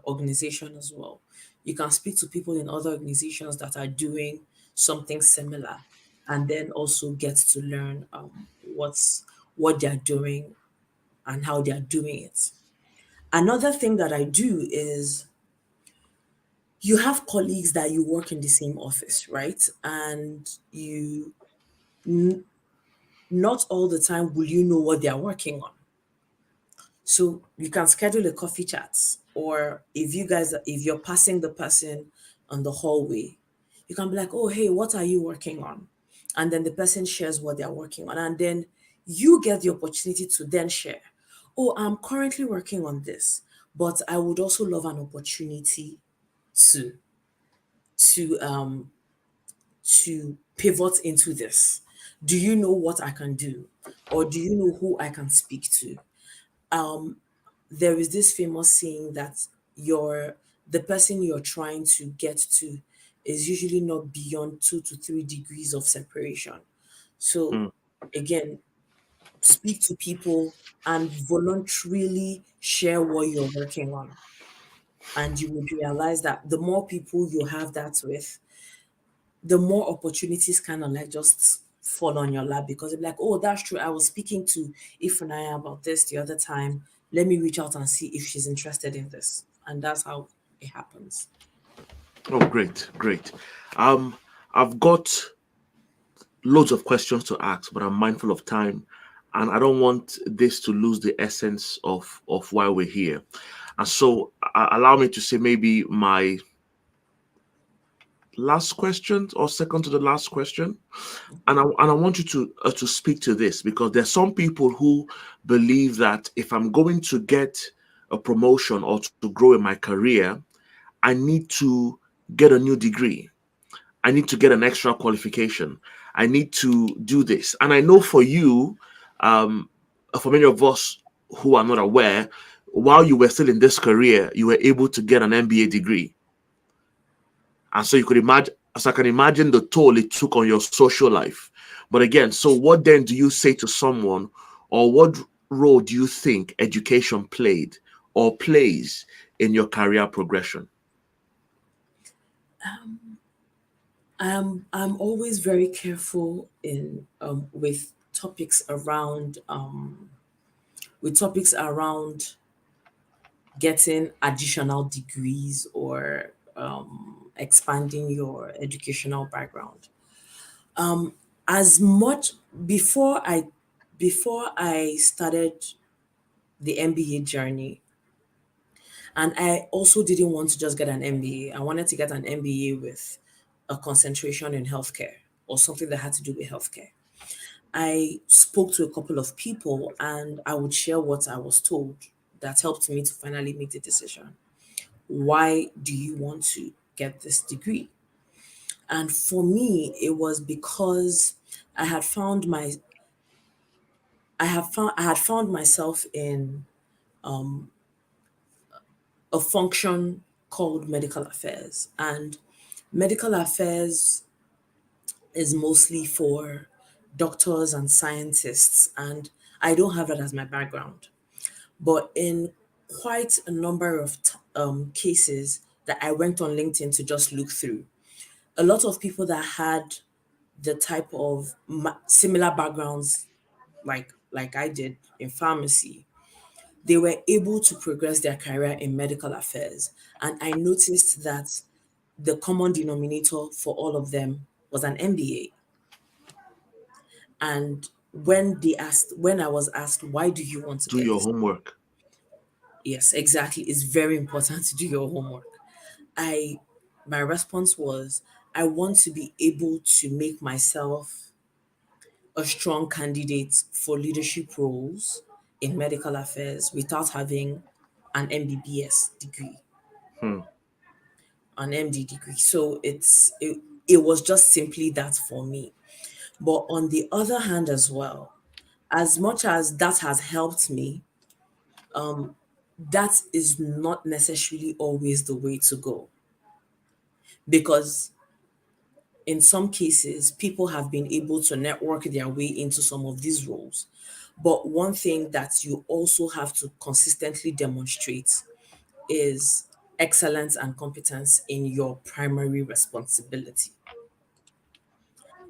organization as well. You can speak to people in other organizations that are doing something similar, and then also get to learn what they're doing and how they're doing it. Another thing that I do is, you have colleagues that you work in the same office, right? And not all the time will you know what they are working on. So you can schedule a coffee chat, or if you're passing the person on the hallway, you can be like, oh, hey, what are you working on? And then the person shares what they're working on. And then you get the opportunity to then share, oh, I'm currently working on this, but I would also love an opportunity to to um to pivot into this. Do you know what I can do? Or do you know who I can speak to? there is this famous saying that your the person you're trying to get to is usually not beyond 2 to 3 degrees of separation. So Hmm. again, speak to people and voluntarily share what you're working on. And you would realize that the more people you have that with, the more opportunities kind of like just fall on your lap, because they're like, oh, that's true. I was speaking to Ifunaya about this the other time. Let me reach out and see if she's interested in this. And that's how it happens. Oh, great, great. Um, I've got loads of questions to ask, but I'm mindful of time, and I don't want this to lose the essence of why we're here. And so, allow me to say maybe my last question or second to the last question, and I want you to speak to this, because there's some people who believe that if I'm going to get a promotion or to grow in my career, I need to get a new degree. I need to get an extra qualification. I need to do this. And I know for you, um, for many of us who are not aware, while you were still in this career, you were able to get an MBA degree. And so you could imagine, so I can imagine the toll it took on your social life. But again, so what then do you say to someone, or what role do you think education played or plays in your career progression? I'm always very careful in topics around with topics around getting additional degrees or expanding your educational background. As much before I started the MBA journey, and I also didn't want to just get an MBA. I wanted to get an MBA with a concentration in healthcare or something that had to do with healthcare. I spoke to a couple of people and I would share what I was told that helped me to finally make the decision. Why do you want to get this degree? And for me, it was because I had found my I had found myself in a function called medical affairs. And medical affairs is mostly for doctors and scientists. And I don't have that as my background. But in quite a number of cases that I went on LinkedIn to just look through, a lot of people that had the type of similar backgrounds like I did in pharmacy, they were able to progress their career in medical affairs. And I noticed that the common denominator for all of them was an MBA. And when I was asked, why do you want to Do get your this? homework. Yes, exactly. It's very important to do your homework. I My response was, I want to be able to make myself a strong candidate for leadership roles in medical affairs without having an MBBS degree, Hmm. an MD degree. So it was just simply that for me. But on the other hand as well, as much as that has helped me, that is not necessarily always the way to go, because in some cases, people have been able to network their way into some of these roles. But one thing that you also have to consistently demonstrate is excellence and competence in your primary responsibility.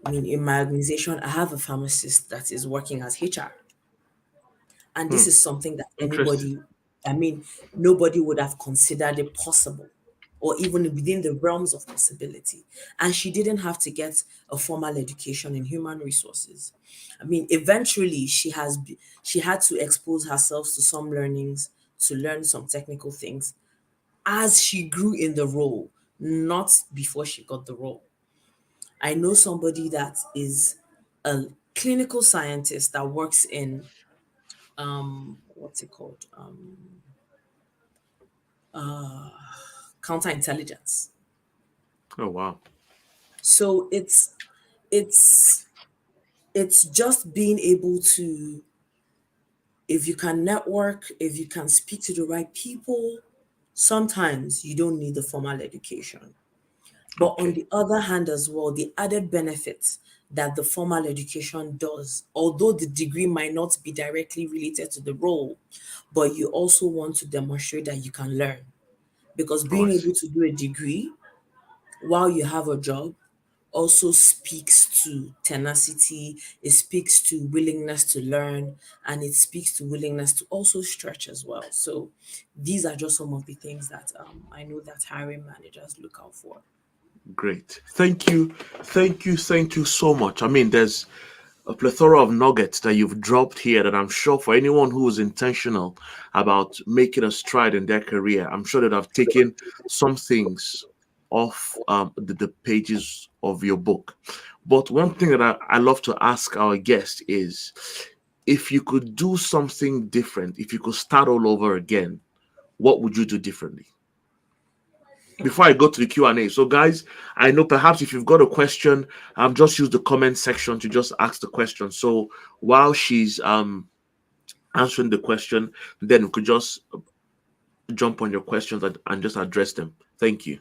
I mean, in my organization, I have a pharmacist that is working as HR. And Hmm. this is something that Interesting. nobody would have considered it possible or even within the realms of possibility. And she didn't have to get a formal education in human resources. I mean, eventually she had to expose herself to some learnings to learn some technical things as she grew in the role, not before she got the role. I know somebody that is a clinical scientist that works in what's it called? Counterintelligence. Oh, wow. So it's it's just being able to If you can network, if you can speak to the right people, sometimes you don't need the formal education. But on Okay. the other hand, as well, the added benefits that the formal education does, although the degree might not be directly related to the role, but you also want to demonstrate that you can learn. Because Oh, being I see. able to do a degree while you have a job also speaks to tenacity, it speaks to willingness to learn, and it speaks to willingness to also stretch as well. So these are just some of the things that I know that hiring managers look out for. Great. Thank you. Thank you. Thank you so much. I mean, there's a plethora of nuggets that you've dropped here that I'm sure for anyone who is intentional about making a stride in their career, I'm sure that I've taken some things off the pages of your book. But one thing that I love to ask our guest is if you could do something different, if you could start all over again, what would you do differently? Before I go to the Q&A. So guys, I know perhaps if you've got a question, just use the comment section to just ask the question. So while she's answering the question, then we could just jump on your questions and just address them. Thank you.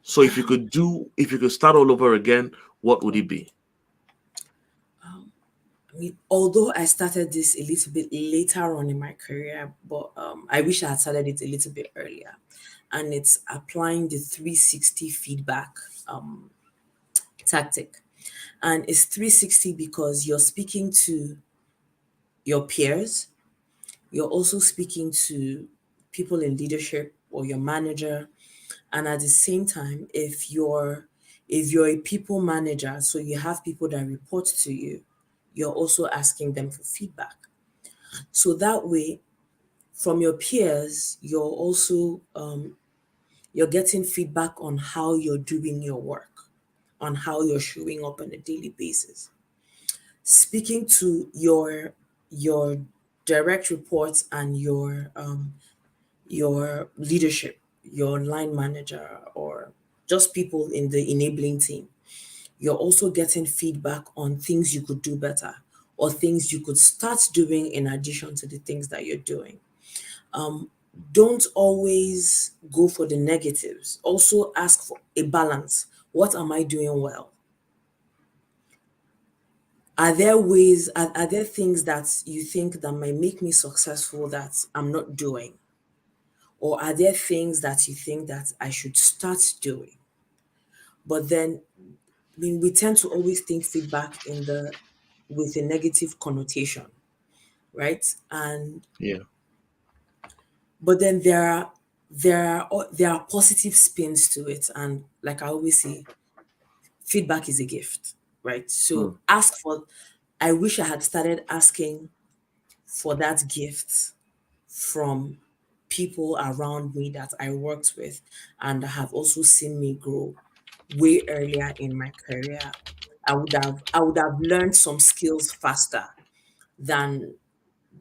So if you could start all over again, what would it be? I mean, although I started this a little bit later on in my career, but I wish I had started it a little bit earlier. And it's applying the 360 feedback um, tactic. And it's 360 because you're speaking to your peers, you're also speaking to people in leadership or your manager, and at the same time, if you're a people manager, so you have people that report to you, you're also asking them for feedback. So that way, from your peers, you're getting feedback on how you're doing your work, on how you're showing up on a daily basis. Speaking to your direct reports and your leadership, your line manager, or just people in the enabling team, you're also getting feedback on things you could do better or things you could start doing in addition to the things that you're doing. Don't always go for the negatives. Also ask for a balance. What am I doing well? Are there things that you think that might make me successful that I'm not doing? Or are there things that you think that I should start doing? But then, I mean, we tend to always think feedback in the with a negative connotation, right? And Yeah. but then there are positive spins to it, and like I always say, feedback is a gift, right? Hmm. So ask for. I wish I had started asking for that gift from people around me that I worked with and have also seen me grow way earlier in my career. I would have learned some skills faster than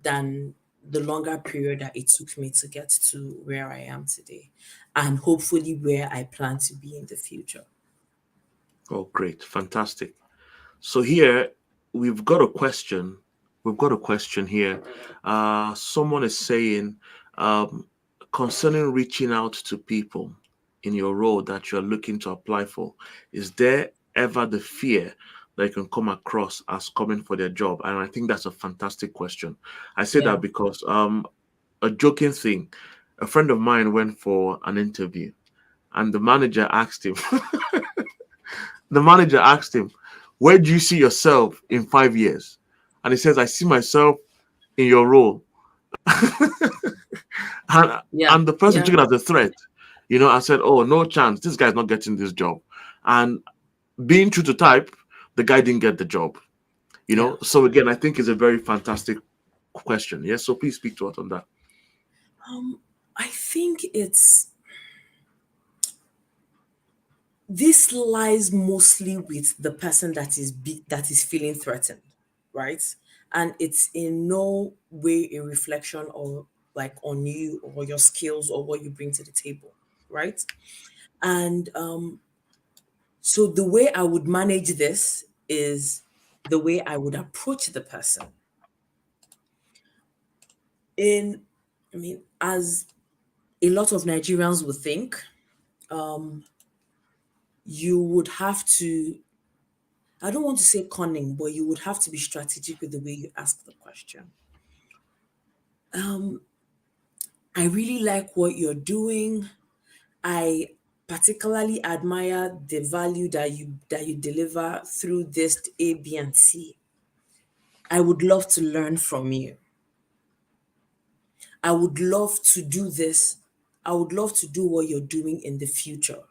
than the longer period that it took me to get to where I am today and hopefully where I plan to be in the future. Oh, great. Fantastic. So here we've got a question. We've got a question here. Someone is saying, um, concerning reaching out to people in your role that you're looking to apply for, is there ever the fear that you can come across as coming for their job? And I think that's a fantastic question. I say Yeah. that because a joking thing, a friend of mine went for an interview and the manager asked him, where do you see yourself in 5 years? And he says, I see myself in your role. and, Yeah. and the person Yeah. took it as a threat, I said, oh, no chance. This guy's not getting this job. And being true to type, the guy didn't get the job. Yeah. So again, I think it's a very fantastic question. Yes. So please speak to us on that. I think this lies mostly with the person that is feeling threatened, right? And it's in no way a reflection or like on you or your skills or what you bring to the table, right? And so the way I would manage this is the way I would approach the person. In, I mean, as a lot of Nigerians would think, um, you would have to, I don't want to say cunning, but you would have to be strategic with the way you ask the question. Um, I really like what you're doing. I particularly admire the value that you deliver through this A, B, and C. I would love to learn from you. I would love to do this. I would love to do what you're doing in the future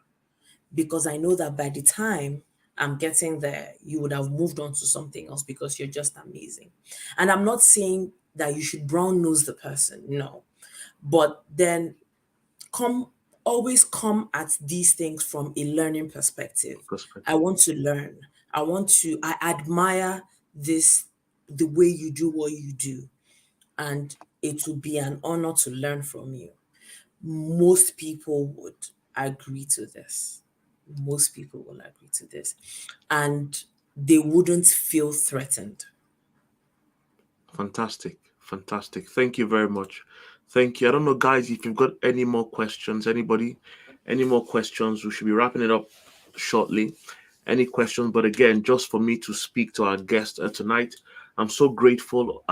because I know that by the time I'm getting there, you would have moved on to something else because you're just amazing. And I'm not saying that you should brown nose the person, no. But then come always come at these things from a learning perspective. I Perspective. want to learn. I admire this the way you do what you do. And it will be an honor to learn from you. Most people would agree to this. Most people will agree to this. And they wouldn't feel threatened. Fantastic. Fantastic. Thank you very much. Thank you. I don't know, guys, if you've got any more questions, anybody, any more questions, we should be wrapping it up shortly. Any questions? But again, just for me to speak to our guest tonight, I'm so grateful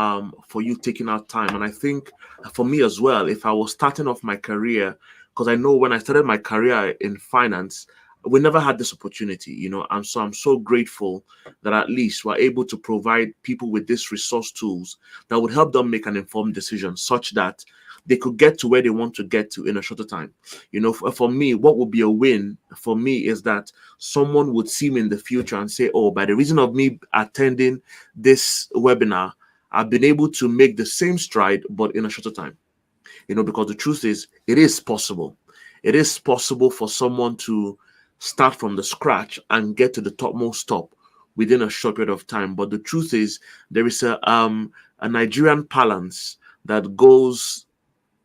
for you taking our time. And I think for me as well, if I was starting off my career, because I know when I started my career in finance, we never had this opportunity, and so I'm so grateful that at least we're able to provide people with these resource tools that would help them make an informed decision such that they could get to where they want to get to in a shorter time. For me, what would be a win for me is that someone would see me in the future and say, oh, by the reason of me attending this webinar, I've been able to make the same stride, but in a shorter time. Because the truth is, it is possible. It is possible for someone to start from the scratch and get to the topmost top within a short period of time. But the truth is, there is a Nigerian balance that goes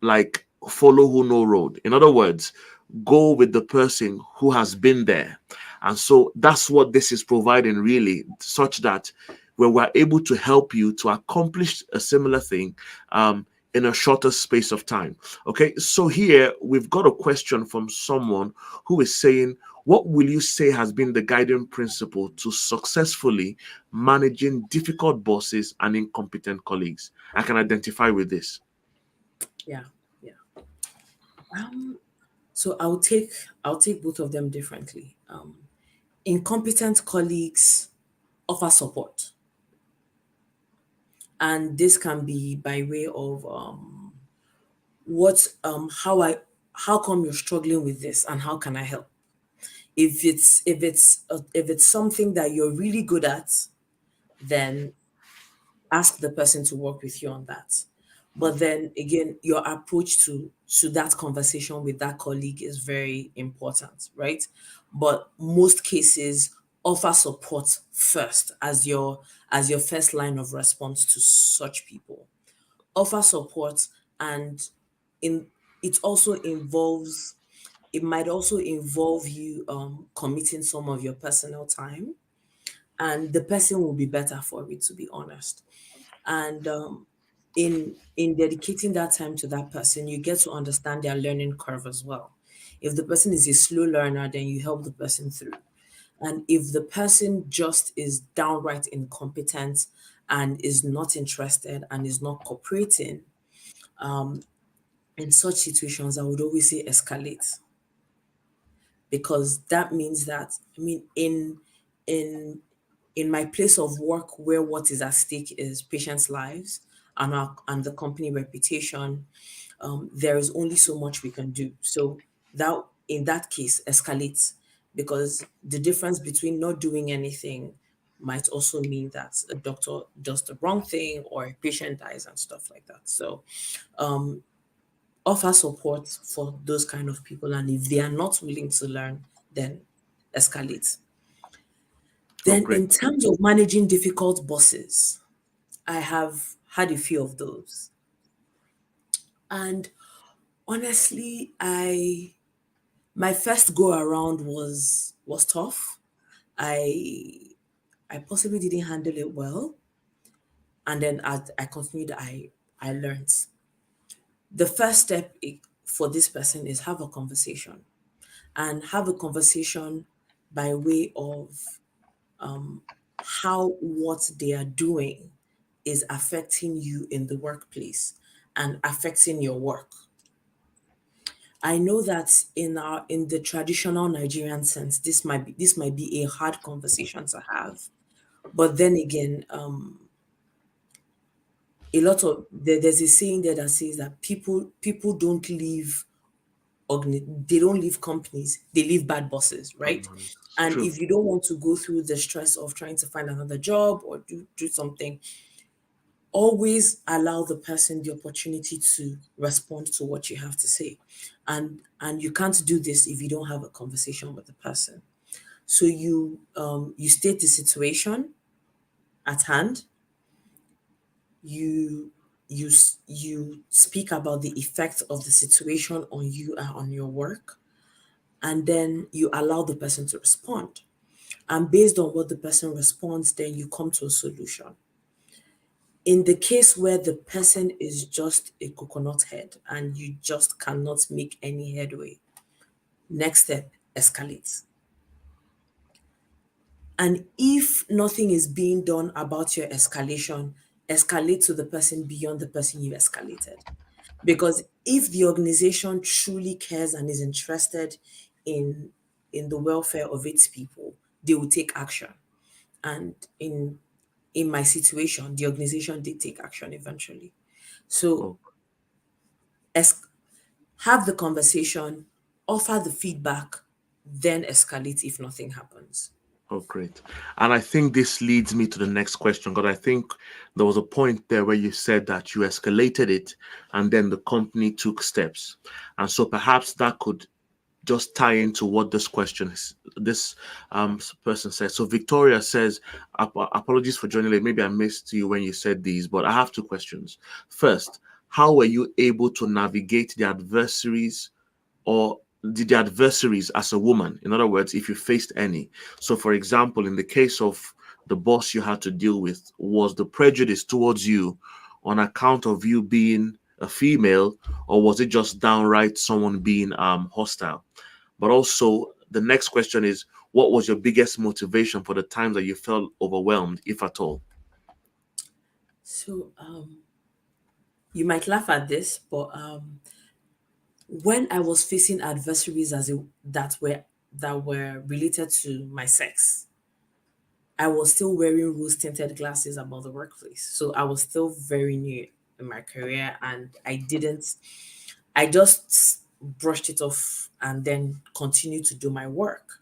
like follow who know road. In other words, go with the person who has been there. And so that's what this is providing, really, such that where we're able to help you to accomplish a similar thing in a shorter space of time. Okay, so here we've got a question from someone who is saying, what will you say has been the guiding principle to successfully managing difficult bosses and incompetent colleagues? I can identify with this. Yeah, yeah. So I'll take both of them differently. Incompetent colleagues offer support, and this can be by way of what how come you're struggling with this and how can I help? If it's something that you're really good at, then ask the person to work with you on that. But then again, your approach to that conversation with that colleague is very important, right? But most cases offer support first as your first line of response to such people. Offer support, and in it also involves it might also involve you committing some of your personal time, and the person will be better for it, to be honest. And in dedicating that time to that person, you get to understand their learning curve as well. If the person is a slow learner, then you help the person through. And if the person just is downright incompetent and is not interested and is not cooperating, in such situations, I would always say escalate, because that means that, I mean, in in my place of work, where what is at stake is patients' lives and the company reputation, there is only so much we can do. So that in that case, escalates, because the difference between not doing anything might also mean that a doctor does the wrong thing or a patient dies and stuff like that. So offer support for those kind of people, and if they are not willing to learn, then escalate. Oh, Then great. in terms of managing difficult bosses, I have had a few of those. And honestly, I my first go around was tough. I possibly didn't handle it well, and then as I continued, I learned. The first step for this person is have a conversation, and have a conversation by way of how what they are doing is affecting you in the workplace and affecting your work. I know that in the traditional Nigerian sense, this might be a hard conversation to have. But then again, there's a saying there that says that people don't leave they don't leave companies, they leave bad bosses, right? It's And true. if you don't want to go through the stress of trying to find another job or do something, always allow the person the opportunity to respond to what you have to say. And you can't do this if you don't have a conversation with the person. So you state the situation at hand, you you speak about the effect of the situation on you and on your work, and then you allow the person to respond. And based on what the person responds, then you come to a solution. In the case where the person is just a coconut head and you just cannot make any headway, next step, escalate. And if nothing is being done about your escalation, escalate to the person beyond the person you escalated. Because if the organization truly cares and is interested in the welfare of its people, they will take action. And in my situation, the organization did take action eventually. So Oh, es- have the conversation, offer the feedback, then escalate if nothing happens. oh, great. And I think this leads me to the next question, because I think there was a point there where you said that you escalated it and then the company took steps. And so perhaps that could just tie into what this question is, this person says. So Victoria says, apologies for joining late. Maybe I missed you when you said these, but I have two questions. First, how were you able to navigate the adversaries or the adversaries as a woman? In other words, if you faced any. So, for example, in the case of the boss you had to deal with, was the prejudice towards you on account of you being a female, or was it just downright someone being hostile? But also, the next question is, what was your biggest motivation for the times that you felt overwhelmed, if at all? So you might laugh at this, but when I was facing adversaries that were related to my sex, I was still wearing rose tinted glasses about the workplace. So I was still very new in my career, and I just brushed it off and then continued to do my work,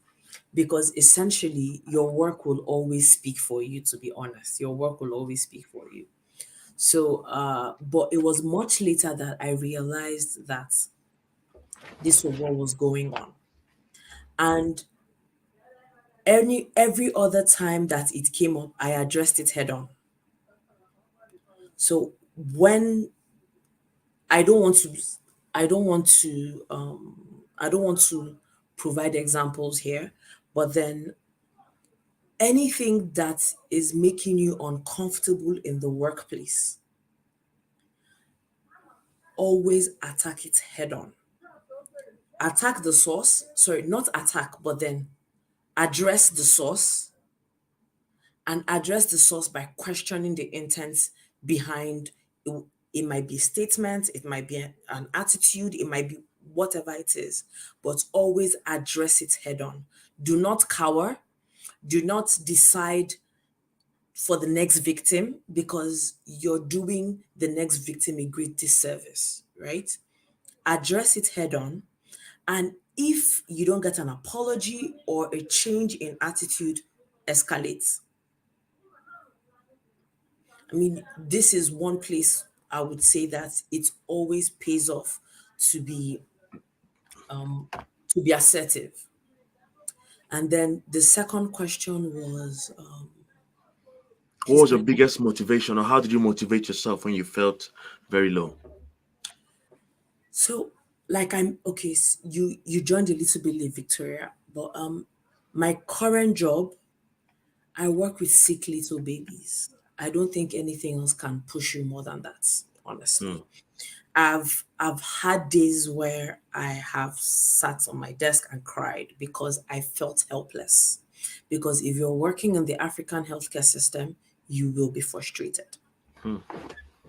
because essentially your work will always speak for you. To be honest, your work will always speak for you. So but it was much later that I realized that this was what was going on. And every other time that it came up, I addressed it head on. So when I don't want to I don't want to I don't want to provide examples here, but then anything that is making you uncomfortable in the workplace, always attack it head on. Attack the source, sorry, not attack, but then address the source, and address the source by questioning the intent behind it. It might be a statement, it might be an attitude, it might be whatever it is, but always address it head on. Do not cower, do not decide for the next victim, because you're doing the next victim a great disservice, right? Address it head on. And if you don't get an apology or a change in attitude, escalate. I mean, this is one place I would say that it always pays off to be assertive. And then the second question was, What please was your can biggest motivation, or how did you motivate yourself when you felt very low? so like I'm okay. You joined a little bit late, Victoria, but my current job, I work with sick little babies. I don't think anything else can push you more than that, Hmm. honestly. I've had days where I have sat on my desk and cried because I felt helpless. Because if you're working in the African healthcare system, you will be frustrated. Hmm.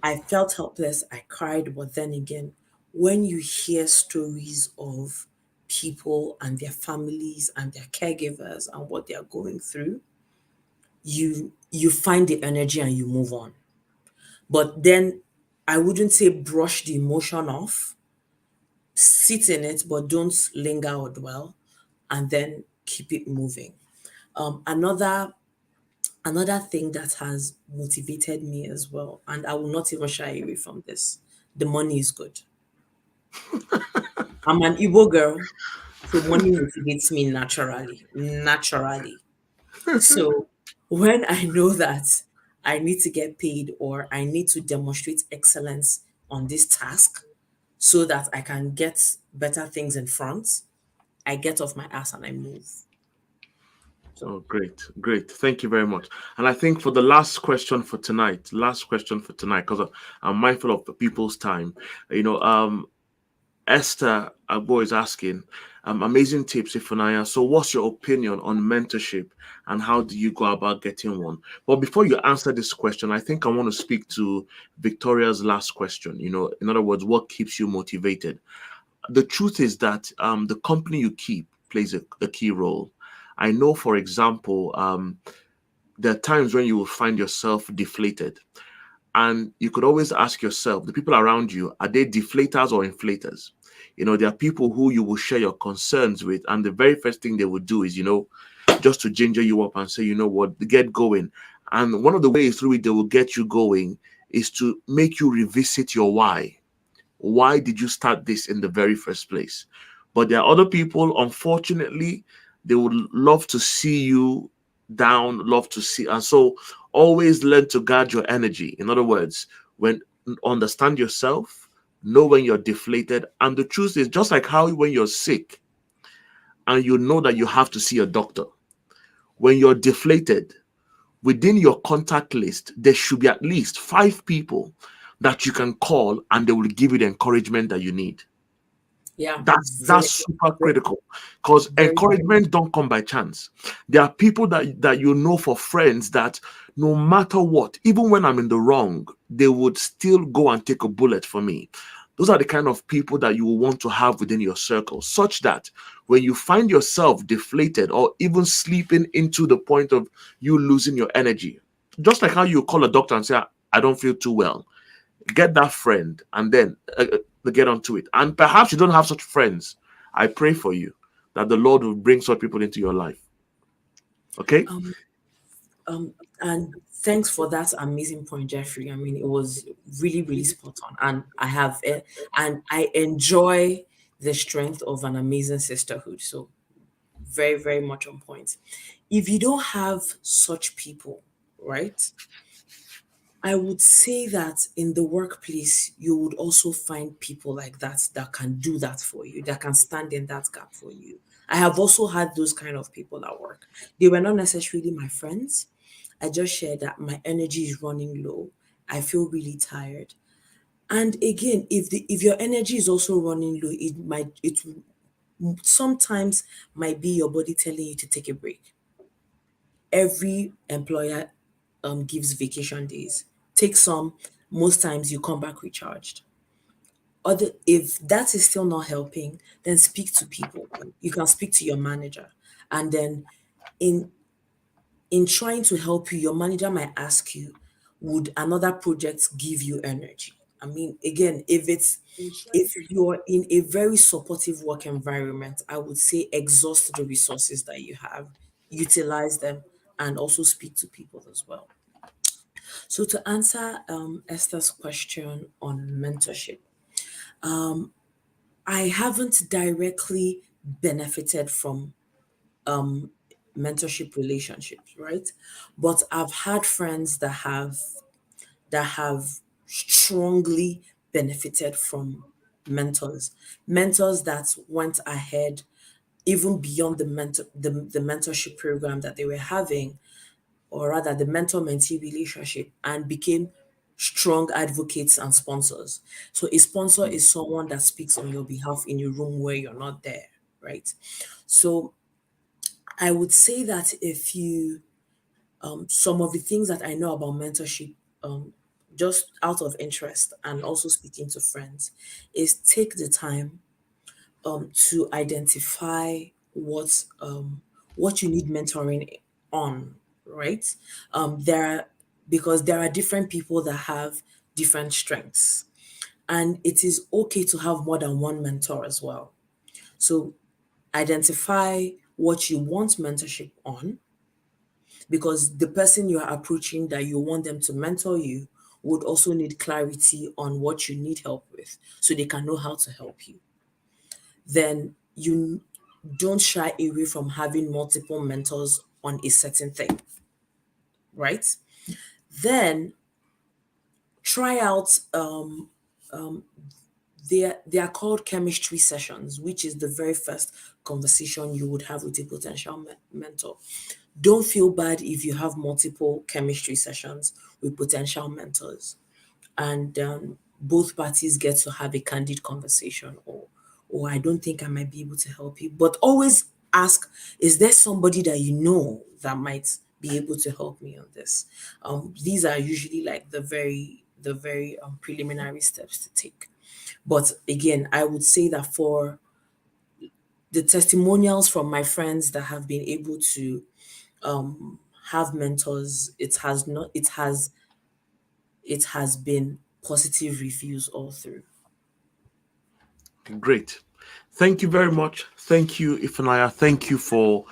I felt helpless, I cried, but then again, when you hear stories of people and their families and their caregivers and what they are going through, you find the energy and you move on. But then I wouldn't say brush the emotion off, sit in it, but don't linger or dwell, and then keep it moving. Another thing that has motivated me as well, and I will not even shy away from this. The money is good. I'm an Igbo girl, so money motivates me naturally. Naturally. So when I know that I need to get paid or I need to demonstrate excellence on this task so that I can get better things in front, I get off my ass and I move. So Oh, great, great. Thank you very much. And I think for the last question for tonight, because I'm mindful of the people's time. You know, Esther Agbo is asking, amazing tips, Ifunanya. So, what's your opinion on mentorship and how do you go about getting one? But before you answer this question, I think I want to speak to Victoria's last question. You know, in other words, what keeps you motivated? The truth is that the company you keep plays a key role. I know, for example, there are times when you will find yourself deflated. And you could always ask yourself, the people around you, are they deflators or inflators? You know, there are people who you will share your concerns with, and the very first thing they will do is, just to ginger you up and say, you know what, get going. And one of the ways through which they will get you going is to make you revisit your why. Why did you start this in the very first place? But there are other people, unfortunately, they would love to see you down, love to see. And so always learn to guard your energy. In other words, when understand yourself, know when you're deflated. And the truth is, just like how when you're sick and you know that you have to see a doctor, when you're deflated, within your contact list, there should be at least 5 people that you can call and they will give you the encouragement that you need. yeah, That's super very, critical because very, encouragement don't come by chance. There are people that you know for friends that no matter what, even when I'm in the wrong, they would still go and take a bullet for me. Those are the kind of people that you will want to have within your circle, such that when you find yourself deflated or even sleeping into the point of you losing your energy, just like how you call a doctor and say, I don't feel too well, get that friend and then get onto it. And perhaps you don't have such friends. I pray for you that the Lord will bring such people into your life. Okay? um and thanks for that amazing point, Jeffrey. I mean, it was really, really spot on. And and I enjoy the strength of an amazing sisterhood. So very, very much on point. If you don't have such people, right? I would say that in the workplace, you would also find people like that that can do that for you, that can stand in that gap for you. I have also had those kind of people at work. They were not necessarily my friends. I just shared that my energy is running low. I feel really tired. And again, if your energy is also running low, it sometimes might be your body telling you to take a break. Every employer gives vacation days. Take some. Most times you come back recharged. Other if that is still not helping, then speak to people. You can speak to your manager, and then in trying to help you, your manager might ask you, would another project give you energy? I mean, again, if you're in a very supportive work environment, I would say exhaust the resources that you have, utilize them, and also speak to people as well. So to answer Esther's question on mentorship, I haven't directly benefited from mentorship relationships, right? But I've had friends that have strongly benefited from mentors that went ahead even beyond the mentorship program that they were having, or rather the mentor mentee relationship, and became strong advocates and sponsors. So a sponsor is someone that speaks on your behalf in a room where you're not there, right? So I would say that if you some of the things that I know about mentorship, just out of interest and also speaking to friends, is take the time to identify what you need mentoring on, right? There are because there are different people that have different strengths, and it is okay to have more than one mentor as well. So identify what you want mentorship on, because the person you are approaching that you want them to mentor you would also need clarity on what you need help with so they can know how to help you. Then you don't shy away from having multiple mentors on a certain thing, right? Then try out they are called chemistry sessions, which is the very first conversation you would have with a potential mentor. Don't feel bad if you have multiple chemistry sessions with potential mentors, and both parties get to have a candid conversation, or I don't think I might be able to help you. But always ask, is there somebody that you know that might be able to help me on this? These are usually like the very preliminary steps to take. But again, I would say that for the testimonials from my friends that have been able to have mentors, it has been positive reviews all through. Great. Thank you very much. Thank you, Ifunanya. Thank you for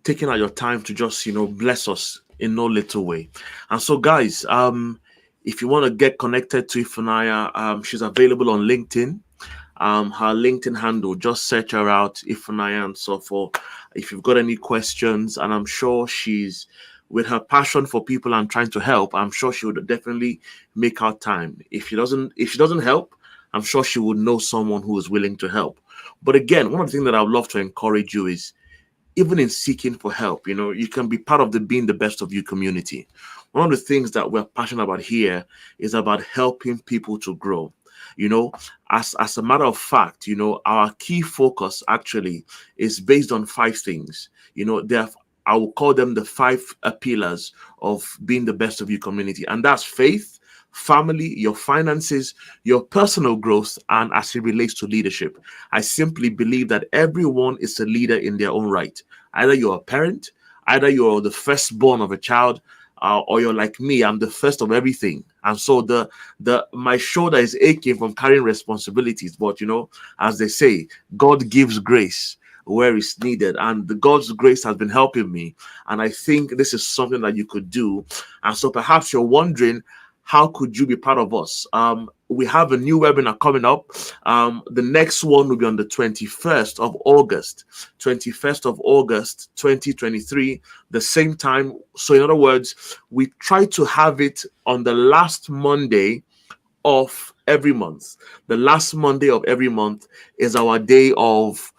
taking out your time to just, bless us in no little way. And so, guys, if you want to get connected to Ifunanya, she's available on LinkedIn. Her LinkedIn handle, just search her out, Ifunanya, and so forth. If you've got any questions, and I'm sure she's, with her passion for people and trying to help, I'm sure she would definitely make out time. If she doesn't help, I'm sure she would know someone who is willing to help. But again, one of the things that I would love to encourage you is, even in seeking for help, you can be part of the being the best of you community. One of the things that we're passionate about here is about helping people to grow. You know, as a matter of fact, our key focus actually is based on five things. I will call them the five pillars of being the best of you community, and that's faith, family, your finances, your personal growth, and as it relates to leadership. I simply believe that everyone is a leader in their own right. Either you're a parent, either you're the firstborn of a child, or you're like me, I'm the first of everything. And so my shoulder is aching from carrying responsibilities. But as they say, God gives grace where it's needed, and the God's grace has been helping me. And I think this is something that you could do. And so perhaps you're wondering, how could you be part of us? We have a new webinar coming up. The next one will be on the 21st of August, 2023, the same time. So in other words, we try to have it on the last Monday of every month. The last Monday of every month is our day of,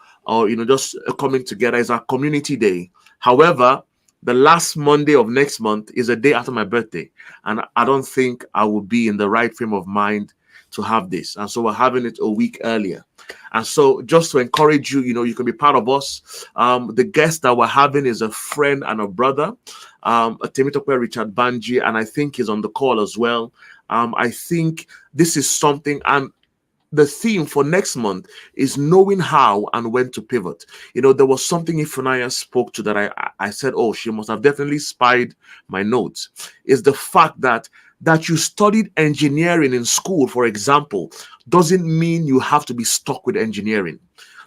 just coming together, is our community day. However, the last Monday of next month is a day after my birthday, and I don't think I will be in the right frame of mind to have this. And so we're having it a week earlier. And so just to encourage you, you can be part of us. The guest that we're having is a friend and a brother, Temitope Richard Banji, and I think he's on the call as well. I think this is something, and the theme for next month is knowing how and when to pivot. There was something Ifunanya spoke to that I said, oh, she must have definitely spied my notes. Is the fact that you studied engineering in school, for example, doesn't mean you have to be stuck with engineering.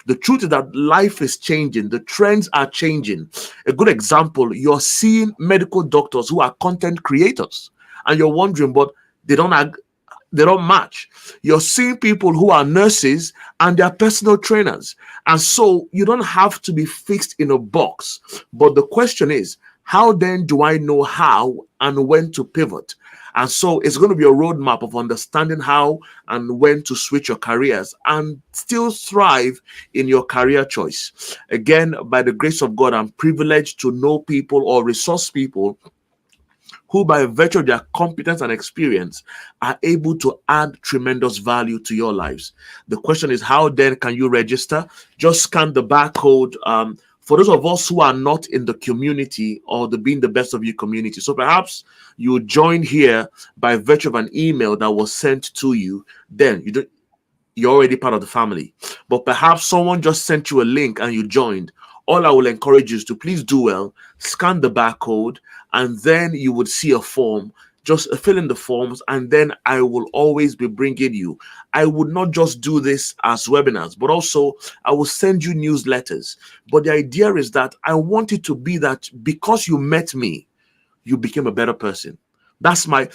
The truth is that life is changing. The trends are changing. A good example, you're seeing medical doctors who are content creators, and you're wondering, but they don't match. You're seeing people who are nurses and they're personal trainers. And so you don't have to be fixed in a box. But the question is, how then do I know how and when to pivot? And so it's going to be a roadmap of understanding how and when to switch your careers and still thrive in your career choice. Again, by the grace of God, I'm privileged to know people or resource people who by virtue of their competence and experience are able to add tremendous value to your lives. The question is, how then can you register? Just scan the barcode. For those of us who are not in the community or the Being the Best of You community, so perhaps you joined here by virtue of an email that was sent to you, then you're already part of the family. But perhaps someone just sent you a link and you joined. All I will encourage you is to please do well, scan the barcode, and then you would see a form. Just fill in the forms, and then I will always be bringing you. I would not just do this as webinars, but also I will send you newsletters. But the idea is that I want it to be that because you met me, you became a better person. That's my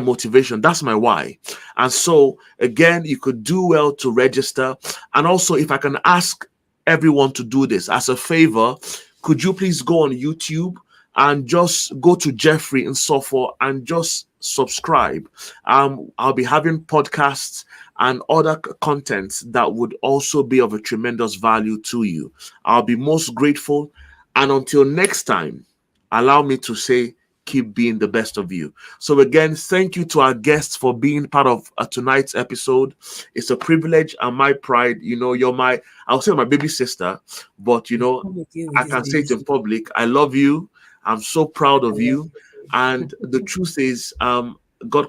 motivation. That's my why. And so again, you could do well to register. And also, if I can ask everyone to do this as a favor, could you please go on YouTube and just go to Jeffrey and so forth and just subscribe. I'll be having podcasts and other contents that would also be of a tremendous value to you. I'll be most grateful. And until next time, allow me to say, keep being the best of you. So again, thank you to our guests for being part of tonight's episode. It's a privilege and my pride. I'll say my baby sister, but I can say it in public. I love you. I'm so proud of you. And the truth is, God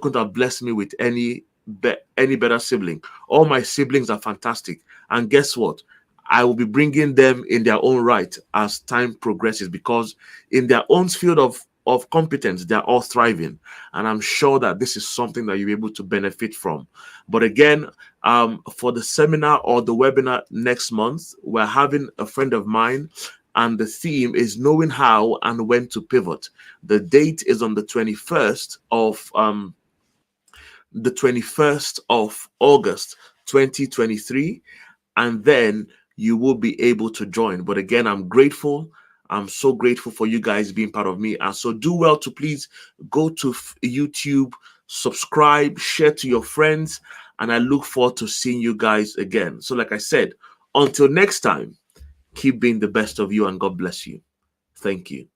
couldn't have blessed me with any better sibling. All my siblings are fantastic. And guess what? I will be bringing them in their own right as time progresses, because in their own field of competence, they're all thriving. And I'm sure that this is something that you'll be able to benefit from. But again, for the seminar or the webinar next month, we're having a friend of mine, and the theme is knowing how and when to pivot. The date is on the 21st of August 2023, and then you will be able to join. But again, I'm grateful. I'm so grateful for you guys being part of me. And so do well to please go to YouTube, subscribe, share to your friends, and I look forward to seeing you guys again. So like I said, until next time, keep being the best of you, and God bless you. Thank you.